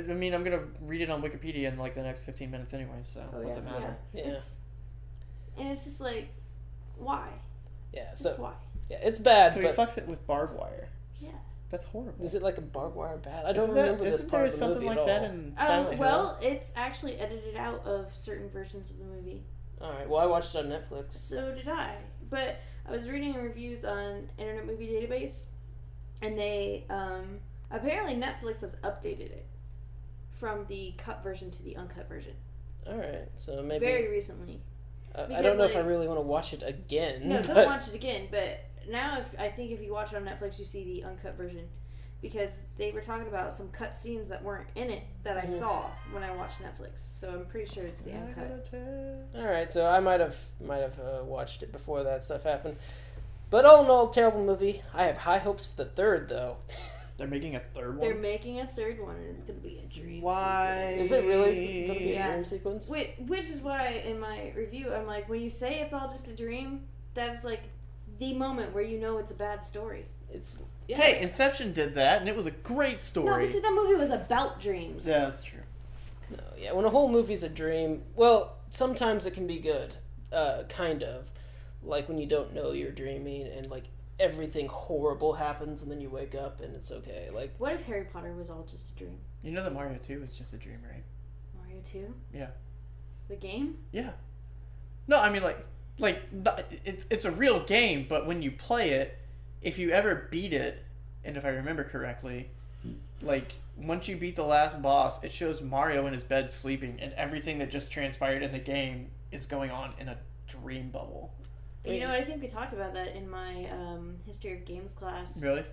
mean, I'm gonna read it on Wikipedia in like the next 15 minutes anyway. So what's it matter? Yeah. It's just like, why? Yeah. Just So why? yeah, it's bad. So but... he fucks it with barbed wire. Yeah. That's horrible. Is it like a barbed wire bat? I don't remember this Isn't part there of the something movie like at that all. in Silent Well, it's actually edited out of certain versions of the movie. All right. Well, I watched it on Netflix. So did I. But I was reading reviews on Internet Movie Database, and they apparently Netflix has updated it from the cut version to the uncut version. All right. So maybe Very recently. I don't know if I really want to watch it again. No, but... don't watch it again. But now, I think if you watch it on Netflix, you see the uncut version, because they were talking about some cut scenes that weren't in it that I saw when I watched Netflix. So I'm pretty sure it's the uncut. All right, so I might have watched it before that stuff happened. But all in all, terrible movie. I have high hopes for the third, though. They're making a third one. They're making a third one, and it's going to be a dream. Why? Is it really going to be a dream sequence? Which is why in my review, I'm like, when you say it's all just a dream, that is like the moment where you know it's a bad story. It's Hey, Inception did that, and it was a great story. No, but see, that movie was about dreams. Yeah, that's true. No, yeah, when a whole movie's a dream, well, sometimes it can be good, kind of, like when you don't know you're dreaming and like everything horrible happens and then you wake up and it's okay. Like, what if Harry Potter was all just a dream? You know that Mario 2 was just a dream, right? Mario 2? Yeah. The game? Yeah. No, I mean it's a real game, but when you play it, if you ever beat it, and if I remember correctly, like once you beat the last boss, it shows Mario in his bed sleeping, and everything that just transpired in the game is going on in a dream bubble. You know what? I think we talked about that in my history of games class. Really?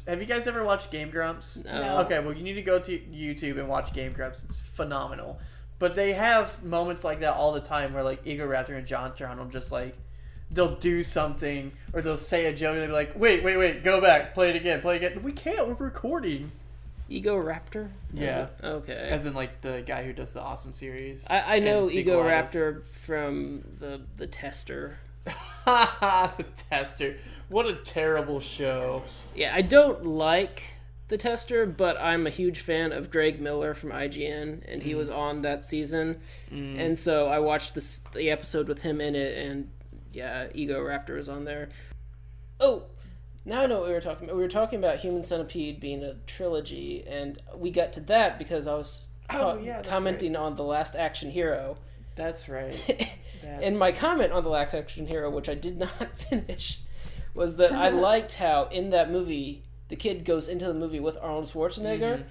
Have you guys ever watched Game Grumps? No. Okay, well you need to go to YouTube and watch Game Grumps. It's phenomenal. But they have moments like that all the time where like Ego Raptor and JonTron will just like they'll do something or they'll say a joke and they'll be like, wait, go back, play it again. We can't, we're recording. Ego Raptor? Yeah. Okay. As in like the guy who does the Awesome series. I know Ego sequelitis. Raptor from the Tester. The Tester. What a terrible show. Yeah, I don't like the tester, but I'm a huge fan of Greg Miller from IGN, and he was on that season, and so I watched the episode with him in it, and yeah, Ego Raptor is on there. Oh, now I know what we were talking about. We were talking about Human Centipede being a trilogy, and we got to that because I was commenting on The Last Action Hero. That's right. And my comment on The Last Action Hero, which I did not finish, was that I liked how in that movie the kid goes into the movie with Arnold Schwarzenegger,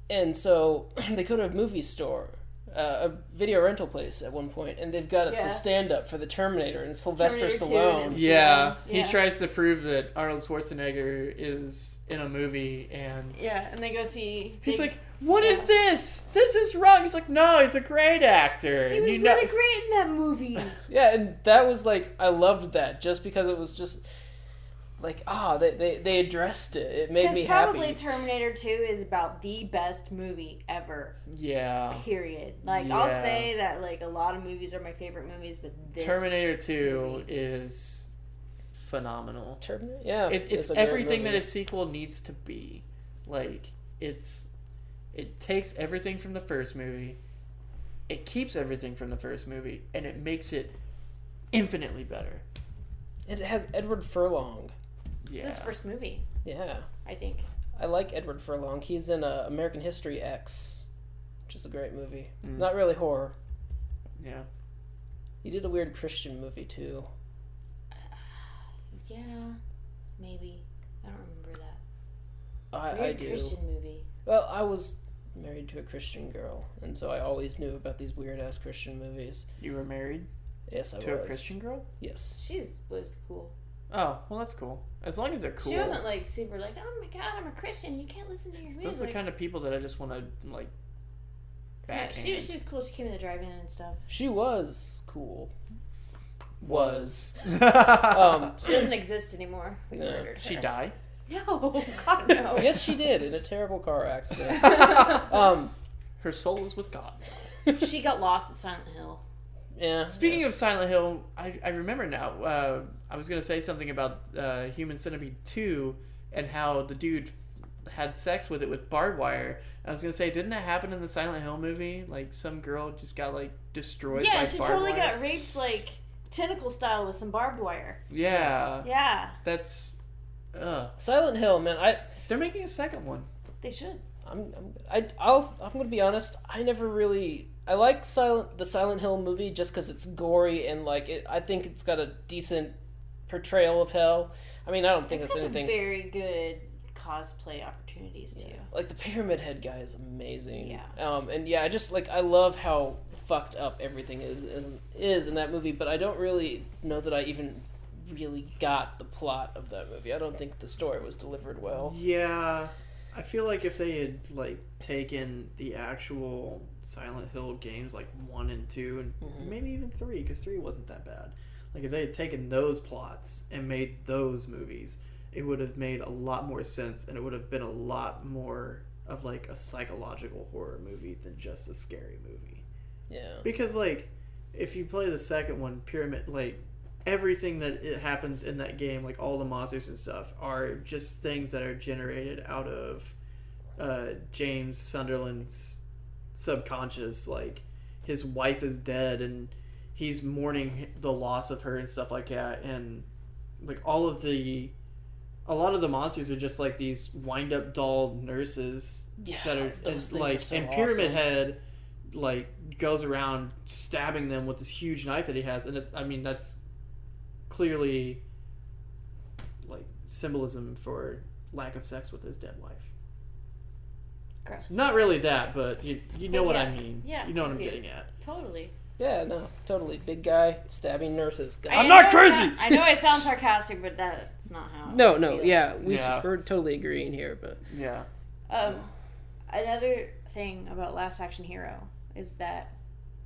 and so they go to a movie store, a video rental place at one point, and they've got the stand-up for the Terminator and Sylvester Stallone. He tries to prove that Arnold Schwarzenegger is in a movie, and and they go see. He's like, "What is this? This is wrong." He's like, "No, he's a great actor. He was really great in that movie." Yeah, and that was like, I loved that just because it was just. Like, they addressed it. It made me happy. Because probably Terminator 2 is about the best movie ever. Yeah. Period. Like, I'll say that, like, a lot of movies are my favorite movies, but this Terminator 2 is phenomenal. Terminator? Yeah. It's everything that a sequel needs to be. Like, it takes everything from the first movie, it keeps everything from the first movie, and it makes it infinitely better. It has Edward Furlong. Yeah. It's his first movie. Yeah. I think. I like Edward Furlong. He's in American History X, which is a great movie. Not really horror. Yeah. He did a weird Christian movie, too. Yeah. Maybe. I don't remember that. I do. Christian movie. Well, I was married to a Christian girl, and so I always knew about these weird-ass Christian movies. You were married? Yes, I was. To a Christian girl? Yes. She was cool. Oh, well, that's cool. As long as they're cool. She wasn't, like, super, like, oh my god, I'm a Christian, you can't listen to your music. Those are the kind of people that I just want to, like, backhand. Yeah, she was cool. She came to the drive-in and stuff. She was cool. She doesn't exist anymore. We murdered her. She died? No, God, no. Yes, she did, in a terrible car accident. Her soul is with God. She got lost at Silent Hill. Yeah. Speaking of Silent Hill, I remember now. I was going to say something about Human Centipede 2 and how the dude had sex with it with barbed wire. I was going to say, didn't that happen in the Silent Hill movie? Like, some girl just got, like, destroyed by barbed wire. Yeah, she totally got raped, like, tentacle style with some barbed wire. Yeah. Yeah. That's... Silent Hill, man. They're making a second one. They should. I'm going to be honest. I never really... I like the Silent Hill movie just because it's gory and like I think it's got a decent portrayal of hell. I mean, I don't think it's anything. Some very good cosplay opportunities too. Like the Pyramid Head guy is amazing. Yeah. And yeah, I just I love how fucked up everything is in that movie, but I don't really know that I even really got the plot of that movie. I don't think the story was delivered well. Yeah. I feel like if they had like taken the actual Silent Hill games like 1 and 2 and maybe even 3, because 3 wasn't that bad. Like if they had taken those plots and made those movies, it would have made a lot more sense, and it would have been a lot more of like a psychological horror movie than just a scary movie. Yeah. Because like if you play the second one, Pyramid, like everything that it happens in that game, like all the monsters and stuff, are just things that are generated out of James Sunderland's subconscious. Like his wife is dead and he's mourning the loss of her and stuff like that, and like a lot of the monsters are just like these wind up doll nurses that are like, so and Pyramid awesome. Head like goes around stabbing them with this huge knife that he has, and that's clearly like symbolism for lack of sex with his dead wife. Gross. Not really that, but you know what I mean. Yeah, you know what I'm getting at. Totally. Yeah, no, totally. Big guy stabbing nurses. I'm not crazy! I know it sounds sarcastic, but that's not how No, yeah. We're totally agreeing here, but... Yeah. Another thing about Last Action Hero is that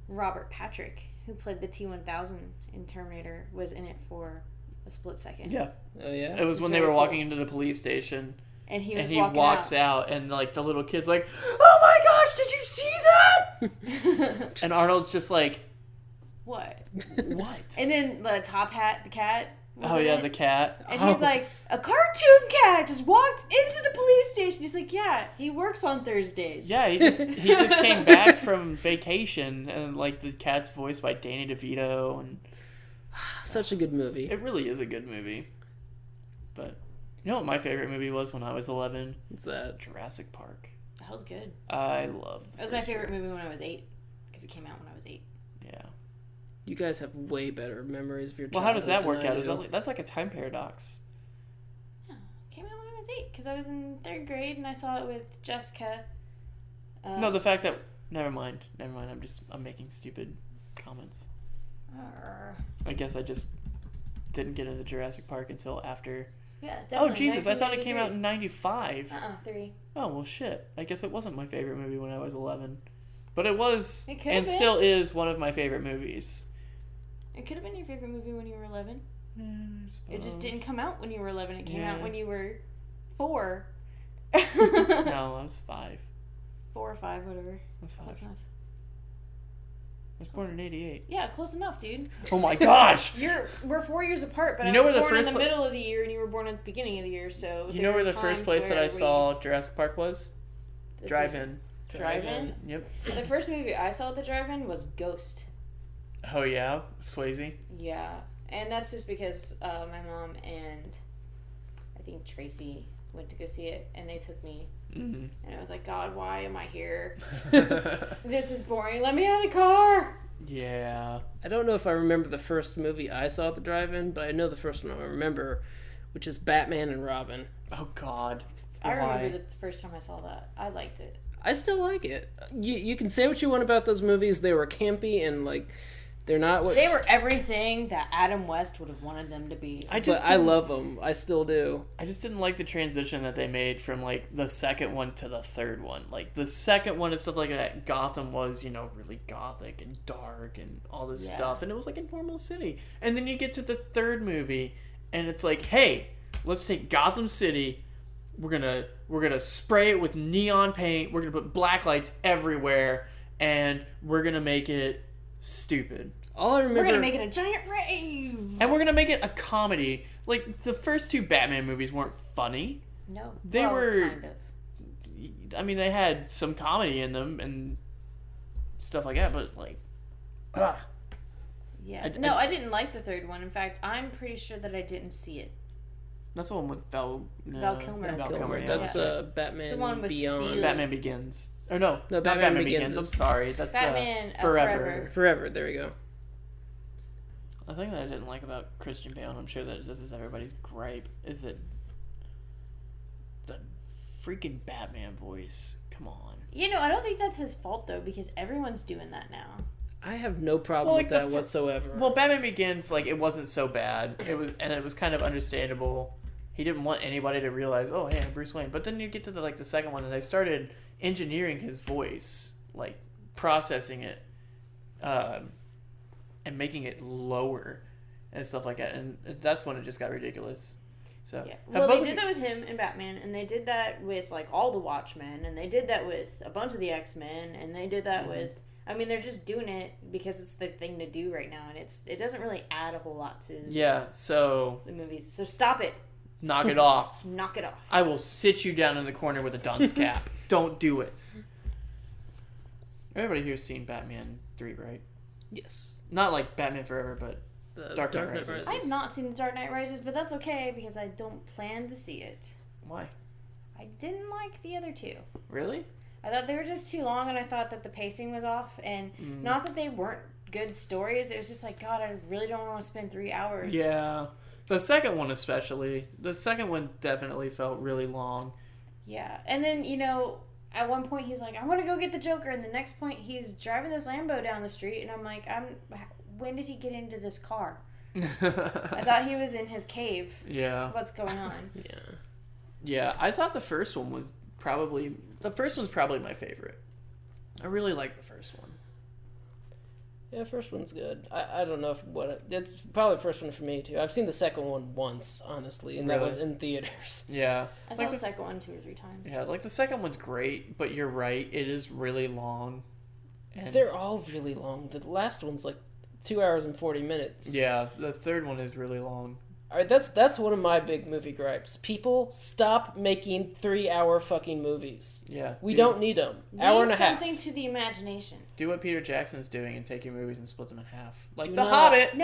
Robert Patrick, who played the T-1000 in Terminator, was in it for a split second. Yeah. Oh, yeah? It was when they were walking into the police station. And he walks out, and like the little kid's like, "Oh my gosh, did you see that?" And Arnold's just like, What? "What?" And then the top hat, the cat, Oh yeah, the cat. And he's like, a cartoon cat just walked into the police station. He's like, yeah, he works on Thursdays. Yeah, he just came back from vacation, and like the cat's voiced by Danny DeVito, and Such a good movie. it really is a good movie. But you know what my favorite movie was when I was 11? What's that? Jurassic Park. That was good. I love. That was my favorite movie when I was 8, because it came out when I was 8. Yeah. You guys have way better memories of your Well, how does that childhood work than I out? Is do. that's like a time paradox. Yeah, it came out when I was 8, because I was in 3rd grade, and I saw it with Jessica. No, the fact that never mind. I'm making stupid comments. I guess I just didn't get into Jurassic Park until after. Yeah, definitely. Oh Jesus! I thought it came out in 95. 3. Oh well, shit. I guess it wasn't my favorite movie when I was 11, but it was, It could've and been. still is one of my favorite movies. It could have been your favorite movie when you were 11. Yeah, I It just suppose. didn't come out when you were 11. It came Yeah. out when you were 4. No, I was 5. 4 or 5, whatever. I was 5. Close enough. I was born in '88. Yeah, close enough, dude. Oh my gosh! We're 4 years apart, but You I know was where the born in first the middle of the year, and you were born at the beginning of the year. So You there know where are the first times place that where I saw Jurassic Park was? we- Drive-in. Drive-in. Yep. The first movie I saw at the drive-in was Ghost. Oh yeah, Swayze. Yeah, and that's just because my mom and I think Tracy went to go see it, and they took me, Mm-hmm. and I was like, God, why am I here? This is boring. Let me out of the car. Yeah. I don't know if I remember the first movie I saw at the drive-in, but I know the first one I remember, which is Batman and Robin. Oh God. I Why? remember the first time I saw that. I liked it. I still like it. You can say what you want about those movies. They were campy and like they're not what. They were everything that Adam West would have wanted them to be. I I love them. I still do. I just didn't like the transition that they made from like the second one to the third one. Like the second one and stuff like that, Gotham was, really gothic and dark and all this Yeah. stuff, and it was like a normal city. And then you get to the third movie, and it's like, hey, let's take Gotham City. We're gonna spray it with neon paint. We're gonna put black lights everywhere, and we're gonna make it stupid. All I remember. We're gonna make it a giant rave. And we're gonna make it a comedy. Like the first 2 Batman movies weren't funny. No, They were- kind of. I mean, they had some comedy in them and stuff like that, but like, ah, Yeah. I- I didn't like the third one. In fact, I'm pretty sure that I didn't see it. that's the one with Val Kilmer. Val Kilmer. Kilmer, yeah. That's The Batman one with Beyond. Seal. Batman Begins. Oh no, No, not Batman Batman Begins Begins. I'm is- sorry, that's Batman Forever. Forever. There we go. The thing that I didn't like about Christian Bale, and I'm sure that this is everybody's gripe, is that the freaking Batman voice. Come on. I don't think that's his fault though, because everyone's doing that now. I have no problem Well, like with that the whatsoever. Well, Batman Begins, like, it wasn't so bad. It was kind of understandable. He didn't want anybody to realize, oh, hey, I'm Bruce Wayne. But then you get to the second one, and they started engineering his voice, like processing it, and making it lower and stuff like that. And that's when it just got ridiculous. So Yeah. have Well, both they of did you- that with him and Batman, and they did that with like all the Watchmen, and they did that with a bunch of the X-Men, and they did that with. I mean, they're just doing it because it's the thing to do right now, and it doesn't really add a whole lot to Yeah. So the movies. So stop it. knock it off. Knock it off. I will sit you down in the corner with a dunce cap. Don't do it. Everybody here's seen Batman 3, right? yes. Not like Batman Forever, but The Dark Knight Rises. I have not seen The Dark Knight Rises, but that's okay because I don't plan to see it. why? I didn't like the other two. Really? I thought they were just too long, and I thought that the pacing was off. And not that they weren't good stories. It was just like, God, I really don't want to spend 3 hours. Yeah. The second one especially. The second one definitely felt really long. Yeah. And then, at one point he's like, I want to go get the Joker. And the next point he's driving this Lambo down the street. And I'm like, when did he get into this car? I thought he was in his cave. Yeah. What's going on? Yeah. Yeah, I thought the first one was probably my favorite. I really like the first one. Yeah, first one's good. I don't know it's probably the first one for me too. I've seen the second one once, honestly, and that Really? was in theaters. Yeah. I saw Like the the second one 2 or 3 times. Yeah, like the second one's great, but you're right, it is really long. And They're all really long. The last one's like 2 hours and 40 minutes. yeah, the third one is really long. All right, that's one of my big movie gripes. People, stop making 3-hour fucking movies. Yeah. We don't need them. Hour and a half. Something to the imagination. Do what Peter Jackson's doing and take your movies and split them in half. Like Do The not- Hobbit.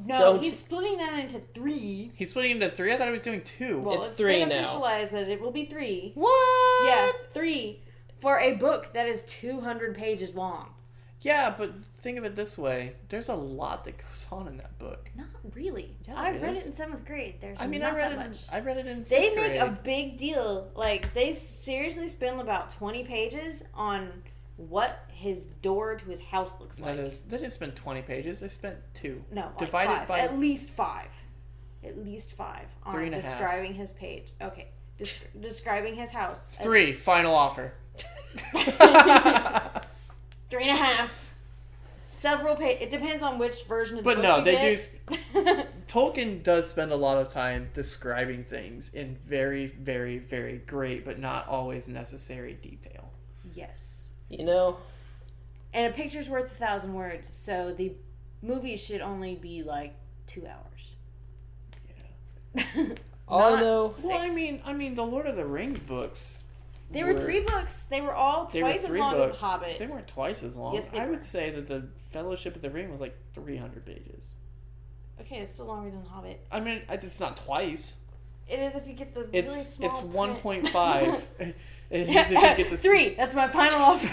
No, he's splitting that into 3. He's splitting into 3? I thought he was doing 2. Well, It's 3 been now. officialized that it will be 3. What? Yeah, 3 for a book that is 200 pages long. Yeah, but think of it this way. There's a lot that goes on in that book. Not really. Yeah, I there read is. it in 7th grade. There's I mean, not I read that it. much. I read it in 5th They grade. make a big deal. Like, they seriously spend about 20 pages on what his door to his house looks like. They didn't spend 20 pages. They spent 2. No, like Divided 5. by- At least 5. At least 5 on 3.5. describing his page. Okay. Describing his house. 3. Final offer. 3.5. Several pages. It depends on which version of the But book no, you they get. Tolkien does spend a lot of time describing things in very, very, very great, but not always necessary detail. Yes. You know, And a picture's worth 1,000 words, so the movie should only be like 2 hours. Yeah. all I Not know. 6. Well, I mean, the Lord of the Rings books. They were 3 books. They were all twice as long as The Hobbit. They weren't twice as long. Yes, they I were. would say that the Fellowship of the Ring was like 300 pages. Okay, it's still longer than The Hobbit. I mean, it's not twice. It is if you get the really It's small it's print. 1.5. It is if you get the 3. That's my final offer.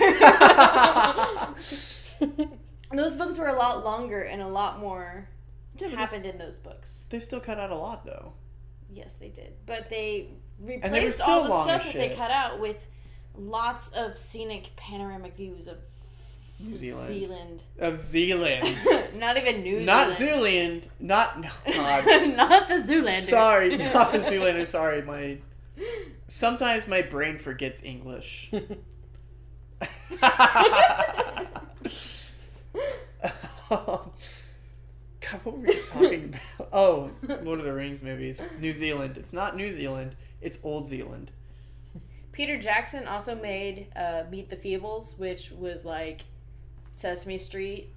Those books were a lot longer and a lot more Yeah, but happened in those books. they still cut out a lot though. Yes, they did. But they they were replaced still all the long stuff as that they shit. cut out with lots of scenic panoramic views of New Zealand. Zealand. Of Zealand. Not even New Not Zealand. Zealand. Not no, God. Not the Zoolander. Sorry, not the Zoolander. Sorry, sometimes my brain forgets English. God, what were we just talking about? Oh, Lord of the Rings movies. New Zealand. It's not New Zealand. It's Old Zealand. Peter Jackson also made Meet the Feebles, which was like Sesame Street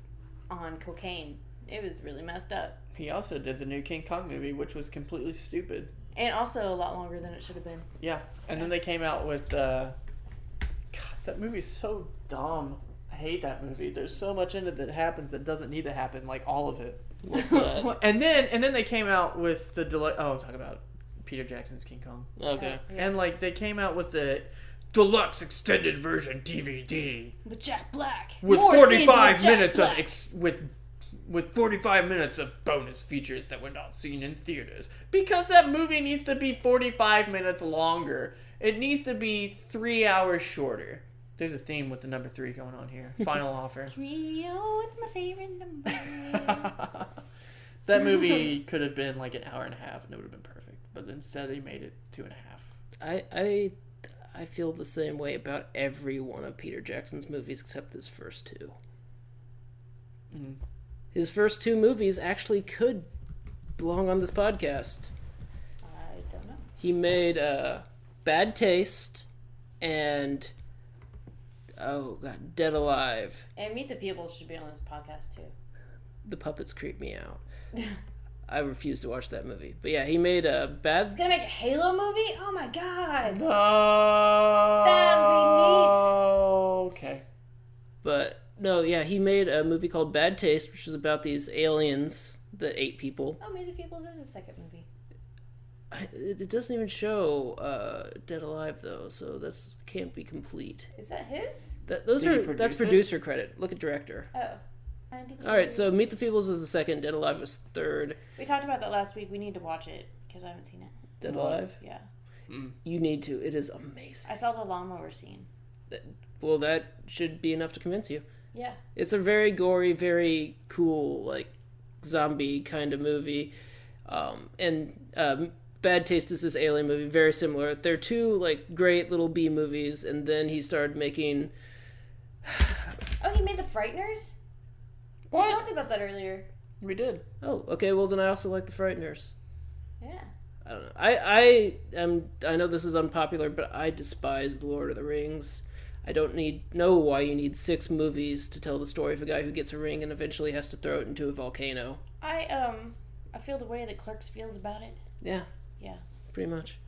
on cocaine. It was really messed up. He also did the new King Kong movie, which was completely stupid. And also a lot longer than it should have been. Yeah, and then they came out with God, that movie's so dumb. I hate that movie. There's so much in it that happens that doesn't need to happen, like all of it. What's that? And then they came out with the I'm talking about Peter Jackson's King Kong. Okay. Yeah. And like they came out with the deluxe extended version DVD With Jack Black. with More scenes 45 with Jack minutes Black. with 45 minutes of bonus features that were not seen in theaters. Because that movie needs to be 45 minutes longer. It needs to be 3 hours shorter. There's a theme with the number 3 going on here. Final offer. 3, oh, it's my favorite number. That movie could have been like an hour and a half and it would have been perfect. But instead they made it 2.5. I feel the same way about every one of Peter Jackson's movies except his first 2. Mm. His first 2 movies actually could belong on this podcast. I don't know. He made Bad Taste and Dead Alive. And Meet the Feebles should be on this podcast too. The puppets creep me out. I refuse to watch that movie. But yeah, he made a Bad... It's gonna make a Halo movie? Oh my god. No. That'd Okay. But no, yeah, he made a movie called Bad Taste, which is about these aliens that ate people. Oh, Meet the Feebles is a second movie. It doesn't even show Dead Alive though, so that's can't be complete. Is that his? Did he That's produce it? producer credit. Look at director. Oh. All right, so Meet the Feebles is the second, Dead Alive was third. We talked about that last week. We need to watch it because I haven't seen it. Dead What? Alive, Yeah. you need to. It is amazing. I saw the lawnmower scene. Well, that should be enough to convince you. Yeah. It's a very gory, very cool, like zombie kind of movie, and Bad Taste is this alien movie, very similar. They're 2 like great little B movies, and then he started making. Oh, he made The Frighteners? What? We talked about that earlier. We did. Oh, okay. Well, then I also like The Frighteners. Yeah. I don't know. I know this is unpopular, but I despise The Lord of the Rings. I don't know why you need 6 movies to tell the story of a guy who gets a ring and eventually has to throw it into a volcano. I feel the way that Clerks feels about it. Yeah. Yeah. Pretty much.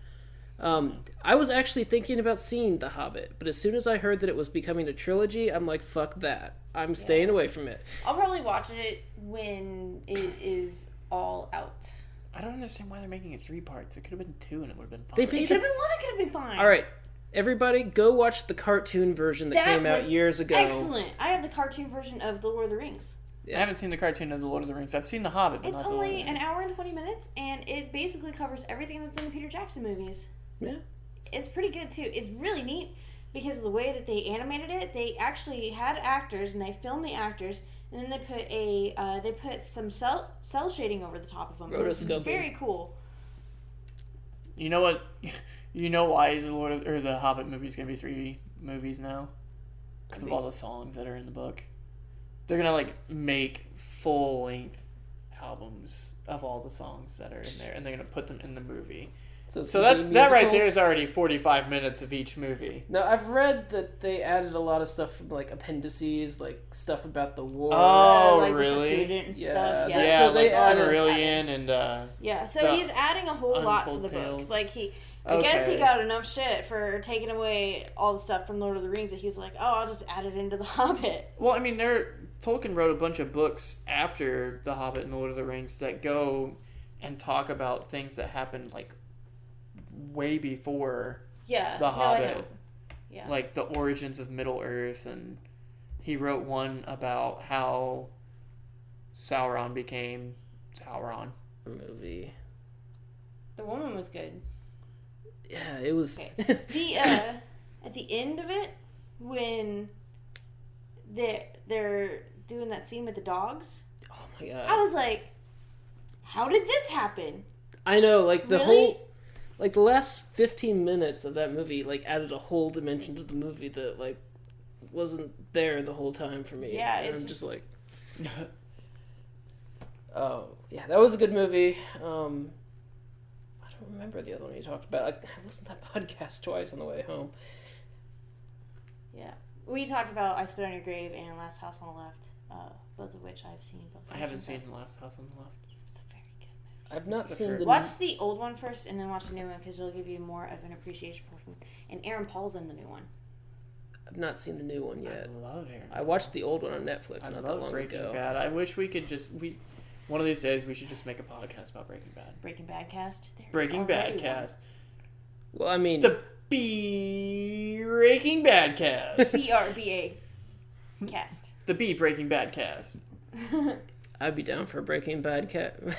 I was actually thinking about seeing The Hobbit, but as soon as I heard that it was becoming a trilogy, I'm like, fuck that. I'm staying away from it. I'll probably watch it when it is all out. I don't understand why they're making it 3 parts. It could have been 2 and it would have been fine. It could have been 1, it could have been fine. Alright, everybody, go watch the cartoon version that came out years ago. Excellent. I have the cartoon version of The Lord of the Rings. I haven't seen the cartoon of The Lord of the Rings. I've seen The Hobbit, but it's not The Lord of the only Rings. an hour and 20 minutes, and it basically covers everything that's in the Peter Jackson movies. Yeah. It's pretty good, too. It's really neat because of the way that they animated it. They actually had actors, and they filmed the actors, and then they put some cell shading over the top of them. It was very cool. You know what? You know why the Hobbit movie is gonna be 3 movies now? Because of all the songs that are in the book. They're gonna like make full length albums of all the songs that are in there, and they're gonna put them in the movie. So that right there is already 45 minutes of each movie. Now, I've read that they added a lot of stuff from, like, appendices, like, stuff about the war. Oh, like really? The and Yeah, stuff. Yeah, yeah, so like Silmarillion and... yeah, so he's adding a whole lot to the Tales. book. Like, I guess he got enough shit for taking away all the stuff from Lord of the Rings that he was like, oh, I'll just add it into The Hobbit. Well, I mean, Tolkien wrote a bunch of books after The Hobbit and Lord of the Rings that go and talk about things that happened, like, way before The Hobbit. I know. Yeah. Like the origins of Middle-earth, and he wrote one about how Sauron became Sauron. Movie. The woman was good. Yeah, it was... Okay. At the end of it, when they're doing that scene with the dogs, Oh my god. I was like, how did this happen? I know, like, the Really? whole... Like, the last 15 minutes of that movie, like, added a whole dimension to the movie that, like, wasn't there the whole time for me. Yeah, and it's I'm just like... Oh, yeah, that was a good movie. I don't remember the other one you talked about. I listened to that podcast twice on the way home. Yeah. We talked about I Spit on Your Grave and Last House on the Left, both of which I've seen. I haven't seen The Last House on the Left. It's a very good movie. I've not seen the... Watch the old one first and then watch the new one because it'll give you more of an appreciation for it. And Aaron Paul's in the new one. I've not seen the new one yet. I love Aaron. I watched the old one on Netflix not that long Breaking ago. Bad. I wish we could just... One of these days, we should just make a podcast about Breaking Bad. Breaking Bad cast. Breaking Bad cast. Well, I mean... The Breaking Bad cast. BRBA cast. The Breaking Bad cast. I'd be down for a Breaking Bad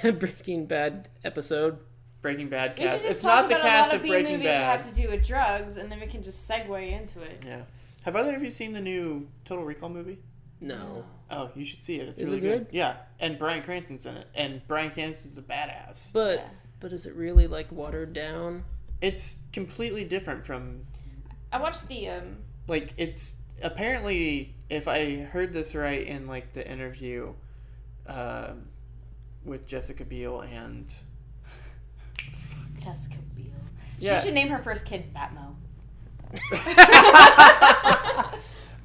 Breaking Bad episode. Breaking Bad We should cast. just It's talk not the about a cast lot of B Breaking movies Bad. that have to do with drugs, and then we can just segue into it. Yeah. Have either of you seen the new Total Recall movie? No. Oh, you should see it. It's Is really it good? Yeah. And Bryan Cranston's in it. And Bryan Cranston's a badass. But is it really, like, watered down? It's completely different from... I watched the Like, it's... Apparently, if I heard this right in, like, the interview with Jessica Biel and... Jessica Biel. Yeah. She should name her first kid Batmo.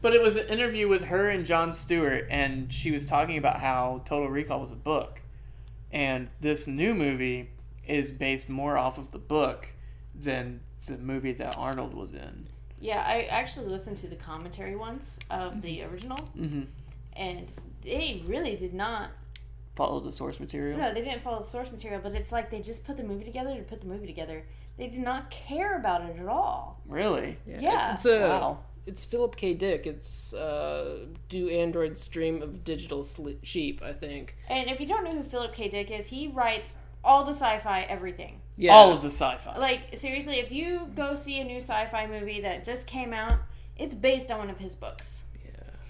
But it was an interview with her and Jon Stewart, and she was talking about how Total Recall was a book. And this new movie is based more off of the book than the movie that Arnold was in. Yeah, I actually listened to the commentary once of the original, and they really did not Follow the source material? No, they didn't follow the source material, but it's like they just put the movie together to put the movie together. They did not care about it at all. Really? Yeah. Wow. It's Philip K. Dick. It's Do Androids Dream of Digital Sheep, I think. And if you don't know who Philip K. Dick is, he writes all the sci-fi everything. Yeah. All of the sci-fi. Like, seriously, if you go see a new sci-fi movie that just came out, it's based on one of his books.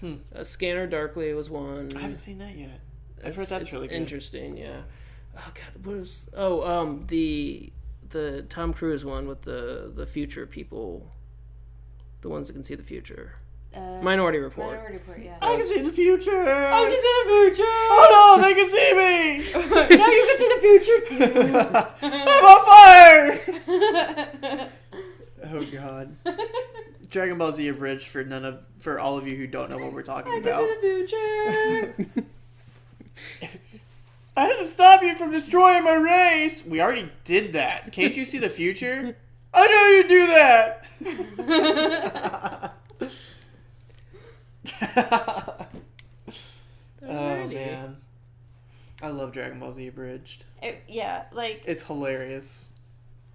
Yeah. Scanner Darkly was one. I haven't seen that yet. I've heard that's really good. Interesting, yeah. Oh god, what was... the Tom Cruise one with the future people, the ones that can see the future. Minority Report. Minority Report, yeah. I can see the future! I can see the future! Oh no, they can see me! Now you can see the future too! I'm on fire! Oh god. Dragon Ball Z abridged for all of you who don't know what we're talking about. I can see the future! I had to stop you from destroying my race. We already did that. Can't you see the future? I know you do that. Oh man, I love Dragon Ball Z Abridged. It's hilarious,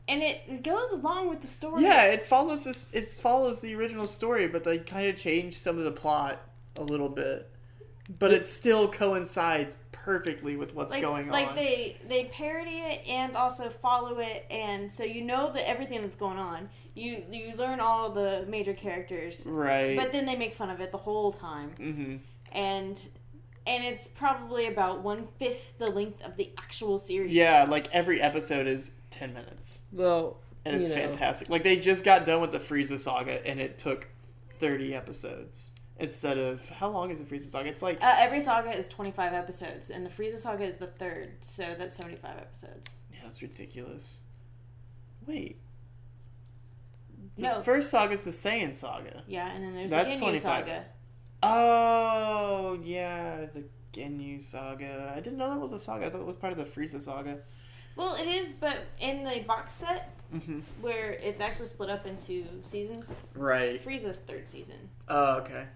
and it goes along with the story. Yeah, it follows the original story, but they kind of changed some of the plot a little bit, but it still coincides perfectly with what's going on. Like they parody it and also follow it, and so you know that everything that's going on. You learn all the major characters, right? But then they make fun of it the whole time, mm-hmm. and it's probably about 1/5 the length of the actual series. Yeah, like every episode is 10 minutes. Well, and it's fantastic. Like they just got done with the Frieza saga, and it took 30 episodes. Instead of, how long is the Frieza saga? It's like... every saga is 25 episodes, and the Frieza saga is the third, so that's 75 episodes. Yeah, that's ridiculous. Wait. No. The first saga is the Saiyan saga. Yeah, and then there's that's the Ginyu 25. saga. Oh, yeah, the Ginyu saga. I didn't know that was a saga. I thought it was part of the Frieza saga. Well, it is, but in the box set, mm-hmm. where it's actually split up into seasons. Right. Frieza's third season. Oh, okay.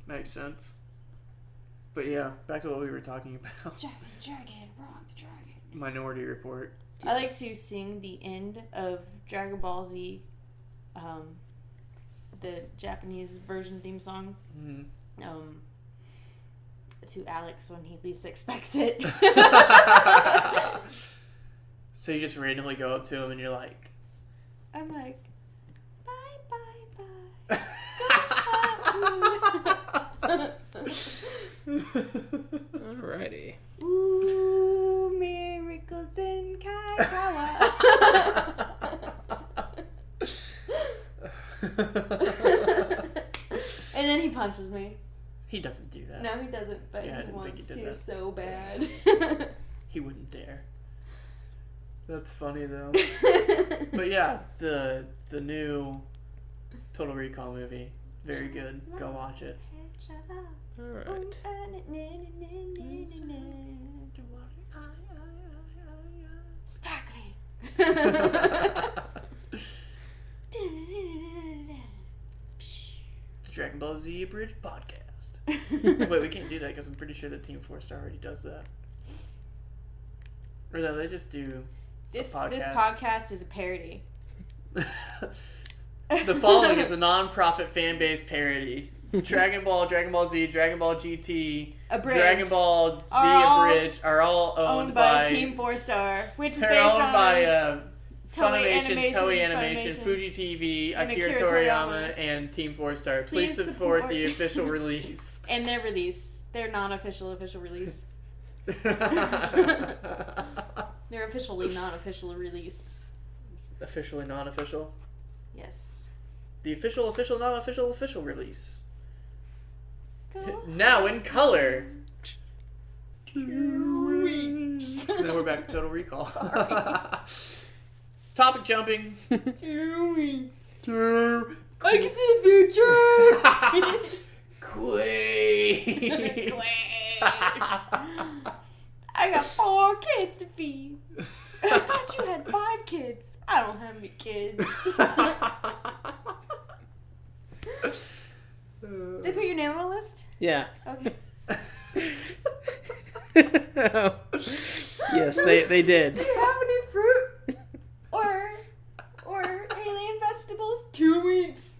Makes sense. But yeah, back to what we were talking about. Dragon, rock the dragon. Minority Report. I like to sing the end of Dragon Ball Z, the Japanese version theme song, to Alex when he least expects it. So you just randomly go up to him and you're like... I'm like, bye, bye, bye. Alrighty. Ooh, miracles in Kaikawa. And then he punches me. He doesn't do that. No, he doesn't, but Yeah, I he didn't think he wants did to that. so bad. He wouldn't dare. That's funny though. But yeah, the new Total Recall movie, very good. Go watch it. Alright. Sparkly. Dragon Ball Z Abridged podcast. Wait, we can't do that because I'm pretty sure that Team 4-Star already does that. Or no, they just do This podcast. podcast is a parody. The following is a non-profit fan-based parody. Dragon Ball, Dragon Ball Z, Dragon Ball GT, Abridged. Dragon Ball Z Abridged are all owned by by Team 4-Star, which is they're based owned on by Toei Toei Animation, Funimation, Fuji TV, and Akira Akira Toriyama, Toriyama. and Team 4-Star. Please Please support support. the official release. and their release, their non-official official release, their officially non-official release. Officially non-official? Yes. The official, non-official, official release. Go Now in color. 2 weeks. And then we're back to Total Recall. Topic jumping. 2 weeks. Two. I can see the future. Quaid. I got 4 kids to feed. I thought you had 5 kids. I don't have any kids. They put your name on a list? Yeah. Okay. Yes, they did. Do you have any fruit? Or alien vegetables? 2 weeks.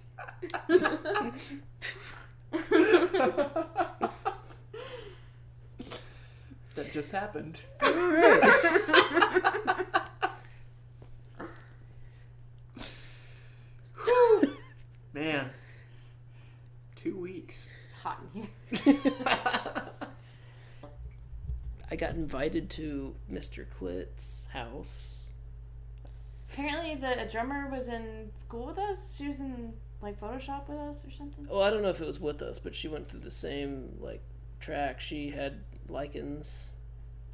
That just happened. Alright. Man. 2 weeks. It's hot in here. I got invited to Mr. Clit's house. Apparently the drummer was in school with us. She was in like Photoshop with us or something. Well, I don't know if it was with us, but she went through the same track. She had lichens.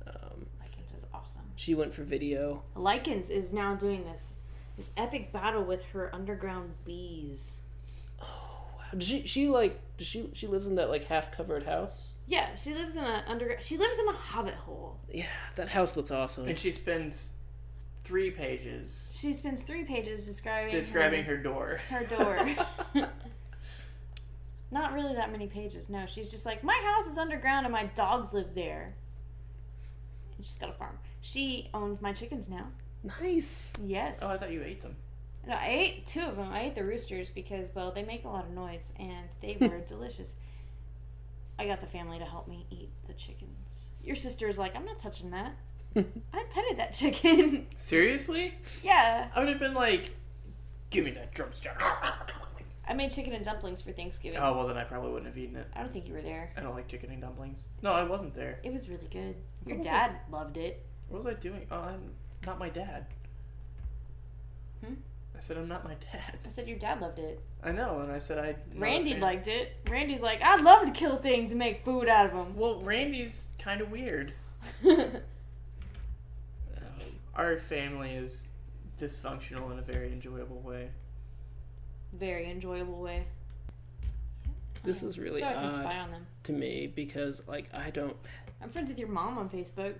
Lycans is awesome. She went for video. Lycans is now doing this epic battle with her underground bees. Oh wow! She lives in that like half covered house. Yeah, she lives in She lives in a hobbit hole. Yeah, that house looks awesome. And she spends 3 pages. She spends 3 pages describing her door. Her door. Not really that many pages. No, she's just like, my house is underground and my dogs live there. And she's got a farm. She owns my chickens now. Nice. Yes. Oh, I thought you ate them. No, I ate 2 of them. I ate the roosters because, well, they make a lot of noise and they were delicious. I got the family to help me eat the chickens. Your sister is like, I'm not touching that. I petted that chicken. Seriously? Yeah. I would have been like, give me that drumstick. I made chicken and dumplings for Thanksgiving. Oh, well, then I probably wouldn't have eaten it. I don't think you were there. I don't like chicken and dumplings. No, I wasn't there. It was really good. Your What was dad loved it. What was I doing? Oh, I'm not my dad. Hmm? I said I'm not my dad. I said your dad loved it. I know, and I said I. Randy liked it. Randy's like, I'd love to kill things and make food out of them. Well, Randy's kind of weird. Our family is dysfunctional in a very enjoyable way. Very enjoyable way. This is really So I can odd spy on them. to me because like I don't. I'm friends with your mom on Facebook.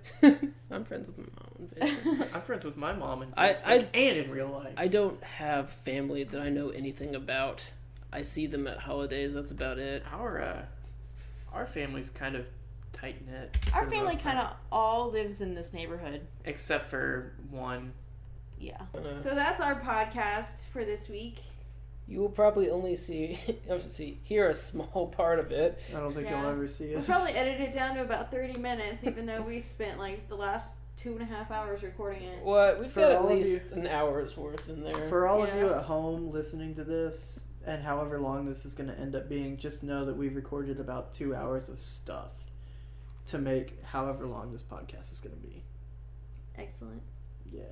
I'm friends with my mom on Facebook. I'm friends with my mom in I- Facebook and in real life. I don't have family that I know anything about. I see them at holidays. That's about it. Our family's kind of tight knit. Our family kind of all lives in this neighborhood. except for one. Yeah. Uh, So that's our podcast for this week. You will probably only hear a small part of it. I don't think Yeah. you'll ever see We'll us. probably edit it down to about 30 minutes, even though we spent like the last 2.5 hours recording it. What? We've For got at all of least an hour's worth in there. For all of Yeah. you at home listening to this, and however long this is going to end up being, just know that we've recorded about 2 hours of stuff to make however long this podcast is going to be. Excellent. Yeah.